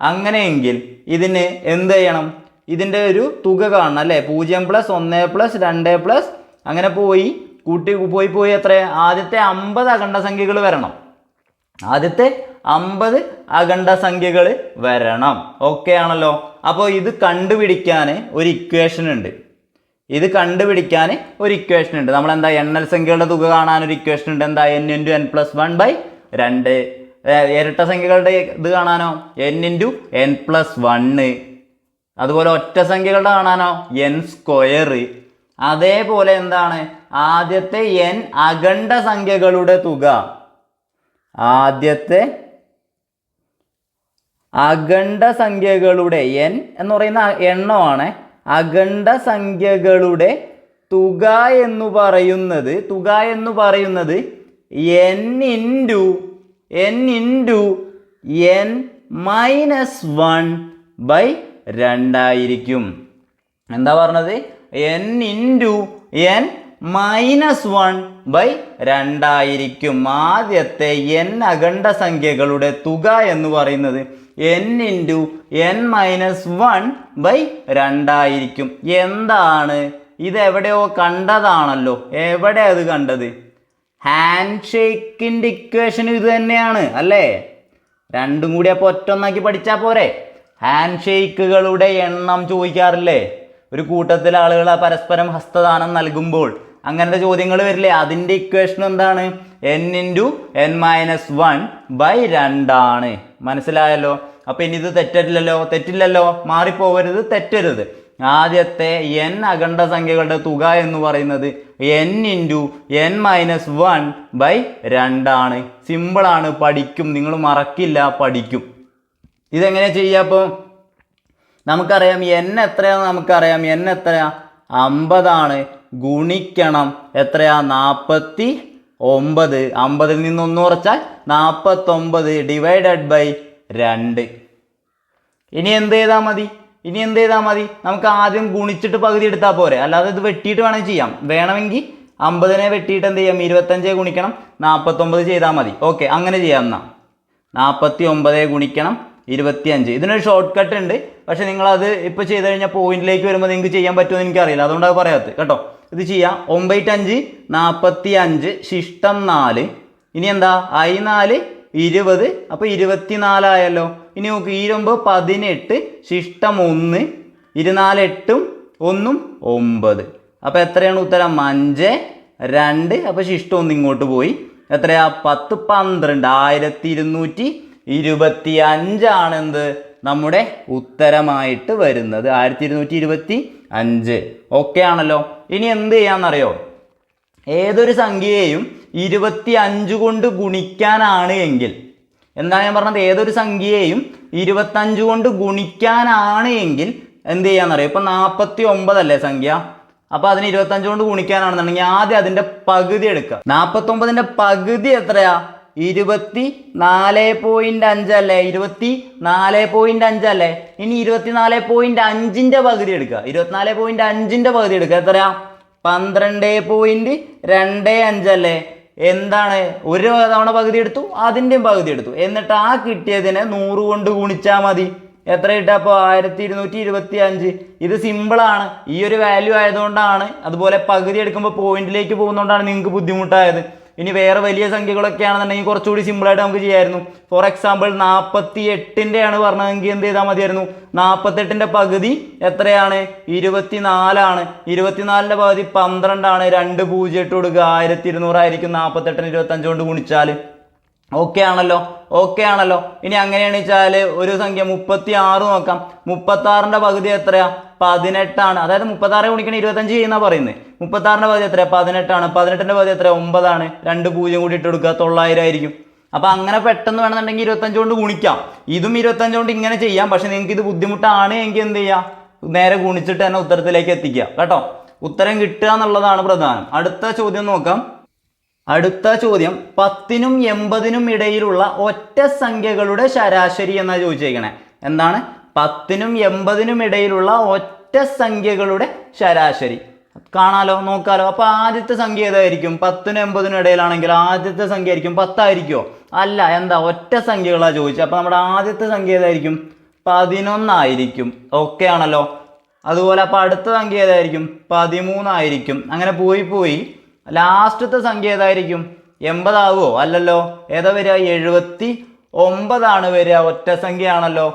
അങ്ങനെയെങ്കിൽ ഇതിന് എന്ത് ചെയ്യണം? ഇതിൻ്റെ ഒരു തുക കാണണം അല്ലേ? 0 + 1 + 2 + അങ്ങനെ പോയി എത്ര? ആദ്യത്തെ 50 അഖണ്ഡ സംഖ്യകൾ വരണം. ആദ്യത്തെ 50 അഖണ്ഡ സംഖ്യകൾ വരണം. ഓക്കെ ആണല്ലോ? അപ്പോൾ ഇത് കണ്ടുപിടിക്കാൻ ഒരു ഇക്വേഷൻ ഉണ്ട്. നമ്മളെന്താ? എണ്ണൽ സംഖ്യകളുടെ തുക കാണാൻ ഒരു ഇക്വേഷൻ ഉണ്ട്. എന്താ? n × n+1/2. ഇരട്ട സംഖ്യകളുടെ ഇത് കാണാനോ? n × n+1. അതുപോലെ ഒറ്റ സംഖ്യകളുടെ കാണാനോ? n². അതേപോലെ എന്താണ്? ആദ്യത്തെ n അഖണ്ഡ സംഖ്യകളുടെ തുക. ആദ്യത്തെ അഖണ്ഡ സംഖ്യകളുടെ n എന്ന് പറയുന്ന എണ്ണമാണ്. അഖണ്ഡ സംഖ്യകളുടെ തുക എന്ന് പറയുന്നത് n × n-1/2 എന്താ പറഞ്ഞത്? n × n-1/2. ആദ്യത്തെ n അഖണ്ഡ സംഖ്യകളുടെ തുക എന്ന് പറയുന്നത് n × n-1/2. എന്താണ് ഇത്? എവിടെയോ കണ്ടതാണല്ലോ. എവിടെ അത് കണ്ടത്? ഹാൻഡ് ഷേക്കിൻ്റെ ഇക്വേഷൻ ഇത് തന്നെയാണ് അല്ലേ? രണ്ടും കൂടി അപ്പോൾ ഒറ്റൊന്നാക്കി പഠിച്ചാൽ പോരെ? ഹാൻഡ് ഷേക്കുകളുടെ എണ്ണം ചോദിക്കാറില്ലേ? ഒരു കൂട്ടത്തിലെ ആളുകൾ പരസ്പരം ഹസ്തദാനം നൽകുമ്പോൾ അങ്ങനത്തെ ചോദ്യങ്ങൾ വരില്ലേ? അതിൻ്റെ ഇക്വേഷൻ എന്താണ്? n × n-1/2 ആണ്. മനസ്സിലായല്ലോ? അപ്പം ഇനി ഇത് തെറ്റില്ലല്ലോ, മാറിപ്പോകരുത്, തെറ്റരുത്. ആദ്യത്തെ n അഖണ്ഡ സംഖ്യകളുടെ തുക എന്ന് പറയുന്നത് n × n-1/2 ആണ്. സിമ്പിളാണ്, പഠിക്കും. നിങ്ങൾ മറക്കില്ല, പഠിക്കും. ഇതെങ്ങനെ ചെയ്യാം? അപ്പോൾ നമുക്കറിയാം n എത്രയാണെന്ന് നമുക്കറിയാം. n എത്രയാ? 50 ആണ്. ഗുണിക്കണം എത്രയാ? 49. 50ൽ നിന്ന് 1 കുറച്ചാൽ 49 ÷ 2. ഇനി എന്ത് ചെയ്താൽ മതി? നമുക്ക് ആദ്യം ഗുണിച്ചിട്ട് പകുതി എടുത്താൽ പോരെ? അല്ലാതെ ഇത് വെട്ടിയിട്ട് വേണമെങ്കിൽ ചെയ്യാം. വേണമെങ്കിൽ 50നെ വെട്ടിയിട്ട് എന്ത് ചെയ്യാം 25 ഗുണിക്കണം 49 ചെയ്താൽ മതി. ഓക്കെ, അങ്ങനെ ചെയ്യാം. എന്നാൽ 49 ഗുണിക്കണം 25. ഇതിനൊരു ഷോർട്ട് കട്ട് ഉണ്ട്, പക്ഷെ നിങ്ങളത് ഇപ്പോൾ ചെയ്ത് കഴിഞ്ഞാൽ പോയിന്റിലേക്ക് വരുമ്പോൾ നിങ്ങൾക്ക് ചെയ്യാൻ പറ്റുമെന്ന് എനിക്കറിയില്ല, അതുകൊണ്ടാണ് പറയാത്തത് കേട്ടോ. ഇത് ചെയ്യാം. 9×5 45 ശിഷ്ടം 4. ഇനി എന്താ I4 20, അപ്പോൾ 24 ആയല്ലോ. ഇനി നോക്ക്, 29 18 ശിഷ്ടം 1, 24 8 1 9. അപ്പോൾ എത്രയാണ് ഉത്തരം? 5 2. അപ്പോൾ ശിഷ്ടം 1 ഇങ്ങോട്ട് പോയി. എത്രയാ? 10 12 1225 ആണ് എന്ത് നമ്മുടെ ഉത്തരമായിട്ട് വരുന്നത്. 1225. ഓക്കെ ആണല്ലോ. ഇനി എന്ത് ചെയ്യാന്നറിയോ? ഏതൊരു സംഖ്യയെയും 25 കൊണ്ട് ഗുണിക്കാനാണ് എങ്കിൽ, എന്താണ് ഞാൻ പറഞ്ഞത്? ഏതൊരു സംഖ്യയെയും 25 കൊണ്ട് ഗുണിക്കാനാണ് എങ്കിൽ എന്ത് ചെയ്യാന്നറിയോ? ഇപ്പം 49 അല്ലേ സംഖ്യ, അപ്പോൾ അതിന് 25 കൊണ്ട് ഗുണിക്കാനാണെന്നുണ്ടെങ്കിൽ ആദ്യം അതിൻ്റെ പകുതി എടുക്കുക. 49ന്റെ പകുതി എത്രയാ? 24.5 അല്ലേ? 24.5 അല്ലേ? ഇനി 24.5ന്റെ പകുതി എടുക്കുക. 24.5ന്റെ പകുതി എടുക്കുക. എത്രയാ? 12.25 അല്ലേ? എന്താണ്? ഒരു തവണ പകുതി എടുത്തു, അതിൻ്റെയും പകുതി എടുത്തു, എന്നിട്ട് ആ കിട്ടിയതിനെ 100 കൊണ്ട് ഗുണിച്ചാൽ മതി. എത്ര കിട്ടുക അപ്പോൾ? 1225. ഇത് സിമ്പിളാണ്. ഈ ഒരു വാല്യൂ ആയതുകൊണ്ടാണ്, അതുപോലെ പകുതി എടുക്കുമ്പോൾ പോയിന്റിലേക്ക് പോകുന്നതുകൊണ്ടാണ് നിങ്ങൾക്ക് ബുദ്ധിമുട്ടായത്. ഇനി വേറെ വലിയ സംഖ്യകളൊക്കെ ആണെന്നുണ്ടെങ്കിൽ കുറച്ചുകൂടി സിമ്പിളായിട്ട് നമുക്ക് ചെയ്യായിരുന്നു. ഫോർ എക്സാമ്പിൾ 48ൻ്റെ ആണ് പറഞ്ഞതെങ്കിൽ എന്ത് ചെയ്താൽ മതിയായിരുന്നു? 48ന്റെ പകുതി എത്രയാണ്? 24 24ന്റെ പകുതി 12 2 0 ഇട്ട് കൊടുക്കുക. 1200 ആയിരിക്കും 48ന് 25 കൊണ്ട് ഗുണിച്ചാൽ. ഓക്കെ ആണല്ലോ. ഇനി അങ്ങനെയാണ് വെച്ചാൽ ഒരു സംഖ്യ 36 നോക്കാം. 36ന്റെ പകുതി എത്രയാ? 18. അതായത് 36 ഗുണിക്കണം 25 ചെയ്യുന്ന പറയുന്നത്. 36ന്റെ പകുതി എത്രയാ? 18. 18ന്റെ പകുതി എത്രയാ? 9. 2 0 കൂടി ഇട്ട് കൊടുക്കുക. 900 ആയിരിക്കും. അപ്പൊ അങ്ങനെ പെട്ടെന്ന് വേണമെന്നുണ്ടെങ്കിൽ 25 കൊണ്ട് ഗുണിക്കാം. ഇതും 25 കൊണ്ട് ഇങ്ങനെ ചെയ്യാം. പക്ഷെ നിങ്ങൾക്ക് ഇത് ബുദ്ധിമുട്ടാണ് എങ്കിൽ എന്ത് ചെയ്യാം? നേരെ ഗുണിച്ചിട്ട് തന്നെ ഉത്തരത്തിലേക്ക് എത്തിക്കുക കേട്ടോ. ഉത്തരം കിട്ടുക എന്നുള്ളതാണ് പ്രധാനം. അടുത്ത ചോദ്യം നോക്കാം. അടുത്ത ചോദ്യം 10നും 80നും ഇടയിലുള്ള ഒറ്റ സംഖ്യകളുടെ ശരാശരി എന്നാണ് ചോദിച്ചേക്കണേ. എന്താണ്? 10നും 80നും ഇടയിലുള്ള ഒറ്റ സംഖ്യകളുടെ ശരാശരി കാണാലോ, നോക്കാലോ. അപ്പോൾ ആദ്യത്തെ സംഖ്യ ഏതായിരിക്കും? 10നും 80നും ഇടയിലാണെങ്കിൽ ആദ്യത്തെ സംഖ്യ ആയിരിക്കും 10 ആയിരിക്കുമോ? അല്ല, എന്താ? ഒറ്റ സംഖ്യകളാണ് ചോദിച്ചത്. അപ്പോൾ നമ്മുടെ ആദ്യത്തെ സംഖ്യ ഏതായിരിക്കും? 11 ആയിരിക്കും. ഓക്കെ ആണല്ലോ. അതുപോലെ അപ്പോൾ അടുത്ത സംഖ്യ ഏതായിരിക്കും? 13 ആയിരിക്കും. അങ്ങനെ പോയി ലാസ്റ്റത്തെ സംഖ്യ ഏതായിരിക്കും? 80 ആവുമോ? അല്ലല്ലോ. ഏതാ വരിക? 79 വരിക. ഒറ്റ സംഖ്യ ആണല്ലോ.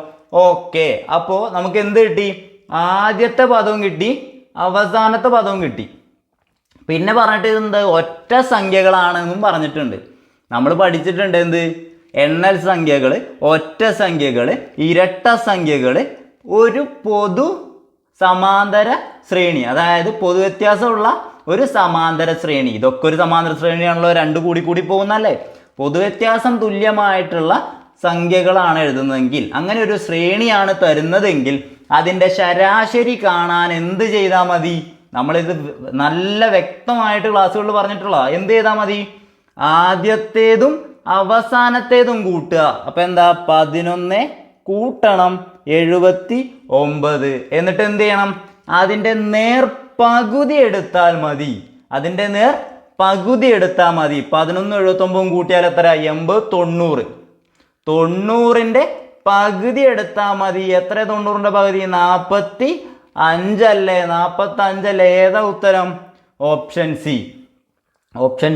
ഓക്കെ, അപ്പോൾ നമുക്ക് എന്ത് കിട്ടി? ആദ്യത്തെ പദവും കിട്ടി, അവസാനത്തെ പദവും കിട്ടി. പിന്നെ പറഞ്ഞിട്ട് എന്ത്? ഒറ്റ സംഖ്യകളാണെന്നും പറഞ്ഞിട്ടുണ്ട്. നമ്മൾ പഠിച്ചിട്ടുണ്ട് എന്ത്? എണ്ണൽ സംഖ്യകൾ, ഒറ്റ സംഖ്യകൾ, ഇരട്ട സംഖ്യകൾ, ഒരു പൊതു സമാന്തര ശ്രേണി, അതായത് പൊതുവ്യത്യാസമുള്ള ഒരു സമാന്തര ശ്രേണി. ഇതൊക്കെ ഒരു സമാന്തര ശ്രേണിയാണല്ലോ, 2 കൂടി പോകുന്നല്ലേ. പൊതുവ്യത്യാസം തുല്യമായിട്ടുള്ള സംഖ്യകളാണ് എഴുതുന്നതെങ്കിൽ, അങ്ങനെ ഒരു ശ്രേണിയാണ് തരുന്നതെങ്കിൽ അതിൻ്റെ ശരാശരി കാണാൻ എന്ത് ചെയ്താൽ മതി? നമ്മളിത് നല്ല വ്യക്തമായിട്ട് ക്ലാസ്സുകളിൽ പറഞ്ഞിട്ടുള്ള എന്ത് ചെയ്താൽ മതി? ആദ്യത്തേതും അവസാനത്തേതും കൂട്ടുക. അപ്പം എന്താ? 11 കൂട്ടണം 79. എന്നിട്ട് എന്ത് ചെയ്യണം? അതിൻ്റെ നേർപകുതി എടുത്താൽ മതി. 11 79 കൂട്ടിയാൽ എത്ര? 80 90ന്റെ പകുതി എടുത്താൽ മതി. എത്ര 90ന്റെ പകുതി? 45 അല്ലേ? 45 അല്ലേ? ഏതാ ഉത്തരം? ഓപ്ഷൻ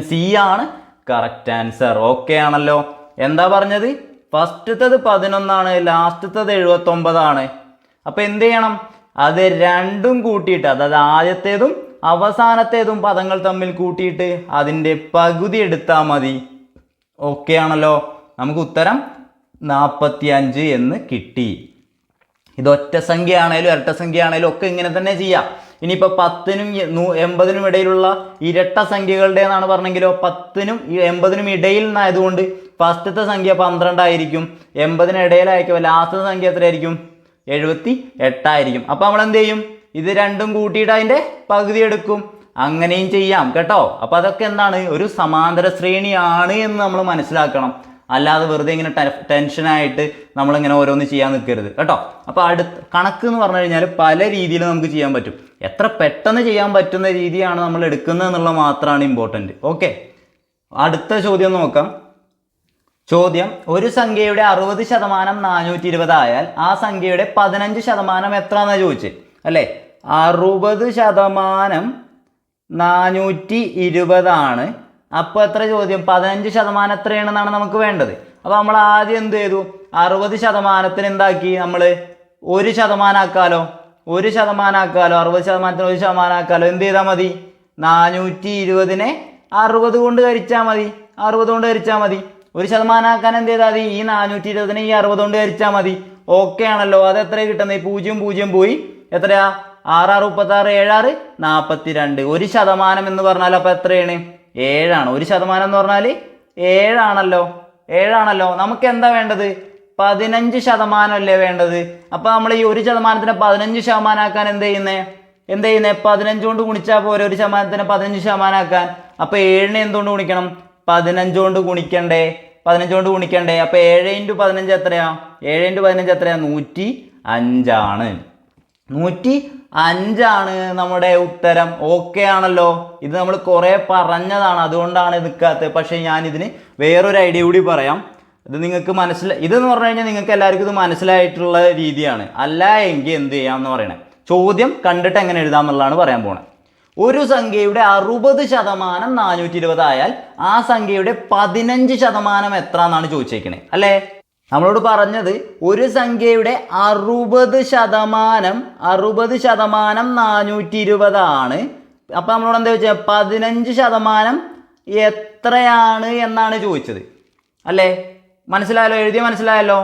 സി ആണ് കറക്റ്റ് ആൻസർ. ഓക്കെ ആണല്ലോ. എന്താ പറഞ്ഞത്? ഫസ്റ്റത്തത് 11, ലാസ്റ്റത്തത് 79. അപ്പൊ എന്ത് ചെയ്യണം? അത് രണ്ടും കൂട്ടിയിട്ട്, അതായത് ആദ്യത്തേതും അവസാനത്തേതും പദങ്ങൾ തമ്മിൽ കൂട്ടിയിട്ട് അതിൻ്റെ പകുതി എടുത്താൽ മതി. ഓക്കെ ആണല്ലോ. നമുക്ക് ഉത്തരം 45 എന്ന് കിട്ടി. ഇത് ഒറ്റ സംഖ്യ ആണേലും ഇരട്ട സംഖ്യ ആണേലും ഒക്കെ ഇങ്ങനെ തന്നെ ചെയ്യാം. ഇനിയിപ്പോൾ 10നും 80നും ഇടയിലുള്ള ഇരട്ട സംഖ്യകളുടെ എന്നാണ് പറഞ്ഞെങ്കിലോ, 10നും 80നും ഇടയിൽ നിന്നായതുകൊണ്ട് ഫസ്റ്റത്തെ സംഖ്യ 12 ആയിരിക്കും. 80ന് ഇടയിലായിരിക്കും. ലാസ്റ്റത്തെ സംഖ്യ എത്രയായിരിക്കും? 78 ആയിരിക്കും. അപ്പം നമ്മൾ എന്ത് ചെയ്യും? ഇത് രണ്ടും കൂട്ടിയിട്ട് അതിൻ്റെ പകുതി എടുക്കും. അങ്ങനെയും ചെയ്യാം കേട്ടോ. അപ്പം അതൊക്കെ എന്താണ്? ഒരു സമാന്തര ശ്രേണിയാണ് എന്ന് നമ്മൾ മനസ്സിലാക്കണം. അല്ലാതെ വെറുതെ ഇങ്ങനെ ടെൻഷനായിട്ട് നമ്മളിങ്ങനെ ഓരോന്ന് ചെയ്യാൻ നിൽക്കരുത് കേട്ടോ. അപ്പോൾ കണക്ക് എന്ന് പറഞ്ഞു കഴിഞ്ഞാൽ പല രീതിയിൽ നമുക്ക് ചെയ്യാൻ പറ്റും. എത്ര പെട്ടെന്ന് ചെയ്യാൻ പറ്റുന്ന രീതിയാണ് നമ്മൾ എടുക്കുന്നത് എന്നുള്ളത് മാത്രമാണ് ഇമ്പോർട്ടൻറ്റ്. ഓക്കെ, അടുത്ത ചോദ്യം നോക്കാം. ചോദ്യം: ഒരു സംഖ്യയുടെ 60% 420 ആയാൽ ആ സംഖ്യയുടെ 15% എത്രയാണെന്നാണ് ചോദിച്ചത് അല്ലേ. 60% 420 ആണ്. അപ്പോൾ എത്ര ചോദ്യം? 15% എത്രയാണെന്നാണ് നമുക്ക് വേണ്ടത്. അപ്പോൾ നമ്മൾ ആദ്യം എന്ത് ചെയ്തു? 60% എന്താക്കി? നമ്മൾ 1% ആക്കാലോ. 1% ആക്കാലോ. 60%-ന് 1% ആക്കാലോ. എന്ത് ചെയ്താൽ മതി? 420-നെ 60 കൊണ്ട് ഹരിച്ചാൽ മതി. 60 കൊണ്ട് ഹരിച്ചാൽ മതി. 1% ആക്കാൻ എന്ത് ചെയ്താൽ മതി? ഈ 420-നെ ഈ 60 കൊണ്ട് ഹരിച്ചാൽ മതി. ഓക്കെ ആണല്ലോ. അത് എത്ര കിട്ടുന്നത്? 0 0 പോയി. എത്രയാ? 6 6 36 7 6 42. 1% എന്ന് പറഞ്ഞാൽ അപ്പോൾ എത്രയാണ്? 7 ആണ്. 1% എന്ന് പറഞ്ഞാൽ 7 ആണല്ലോ. 7 ആണല്ലോ. നമുക്ക് എന്താ വേണ്ടത്? 15% അല്ലേ വേണ്ടത്. അപ്പോൾ നമ്മൾ ഈ 1%-നെ 15% ആക്കാൻ എന്ത് ചെയ്യുന്നത്? 15 കൊണ്ട് ഗുണിച്ചാൽ പോരെ 1%-നെ 15% ആക്കാൻ. അപ്പോൾ 7-നെ എന്തുകൊണ്ട് ഗുണിക്കണം? 15 കൊണ്ട് ഗുണിക്കണ്ടേ? 15 കൊണ്ട് ഗുണിക്കണ്ടേ? അപ്പോൾ 7 × 15 എത്രയാ? 7 × 15 എത്രയാ? 105 ആണ്. 105 ആണ് നമ്മുടെ ഉത്തരം. ഓക്കെ ആണല്ലോ. ഇത് നമ്മൾ കുറേ പറഞ്ഞതാണ്, അതുകൊണ്ടാണ് നിൽക്കാത്തത്. പക്ഷേ ഞാനിതിന് വേറൊരു ഐഡിയ കൂടി പറയാം. ഇത് നിങ്ങൾക്ക് ഇതെന്ന് പറഞ്ഞു കഴിഞ്ഞാൽ നിങ്ങൾക്ക് എല്ലാവർക്കും ഇത് മനസ്സിലായിട്ടുള്ള രീതിയാണ്. അല്ല എങ്കിൽ എന്ത് ചെയ്യാമെന്ന് പറയണേ. ചോദ്യം കണ്ടിട്ട് എങ്ങനെ എഴുതാമെന്നുള്ളതാണ് പറയാൻ പോണത്. ഒരു സംഖ്യയുടെ 60% 420 ആയാൽ ആ സംഖ്യയുടെ 15% എത്ര എന്നാണ് ചോദിച്ചേക്കണേ അല്ലേ. നമ്മളോട് പറഞ്ഞത് ഒരു സംഖ്യയുടെ 60% 420 ആണ്. അപ്പം നമ്മളോട് എന്താ ചോദിച്ചത്? 15% എത്രയാണ് എന്നാണ് ചോദിച്ചത് അല്ലേ. മനസ്സിലായല്ലോ? എഴുതിയ മനസ്സിലായല്ലോ.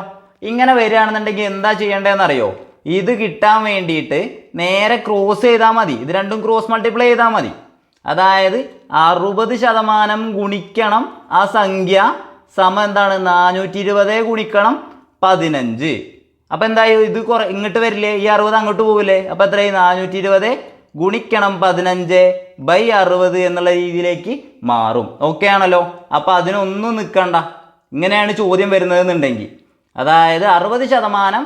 ഇങ്ങനെ വരികയാണെന്നുണ്ടെങ്കിൽ എന്താ ചെയ്യേണ്ടതെന്ന് അറിയോ? ഇത് കിട്ടാൻ വേണ്ടിയിട്ട് നേരെ ക്രോസ് ചെയ്താൽ മതി. ഇത് രണ്ടും ക്രോസ് മൾട്ടിപ്ലൈ ചെയ്താൽ മതി. അതായത് 60% ഗുണിക്കണം ആ സംഖ്യ സമം എന്താണ്? 420 ഗുണിക്കണം 15. അപ്പം എന്തായി? ഇത് ഇങ്ങോട്ട് വരില്ലേ? ഈ 60 അങ്ങോട്ട് പോവില്ലേ? അപ്പം എത്രയായി? 420 ഗുണിക്കണം 15/60 എന്നുള്ള രീതിയിലേക്ക് മാറും. ഓക്കെ ആണല്ലോ. അപ്പം അതിനൊന്നും നിൽക്കണ്ട. ഇങ്ങനെയാണ് ചോദ്യം വരുന്നതെന്നുണ്ടെങ്കിൽ, അതായത് 60%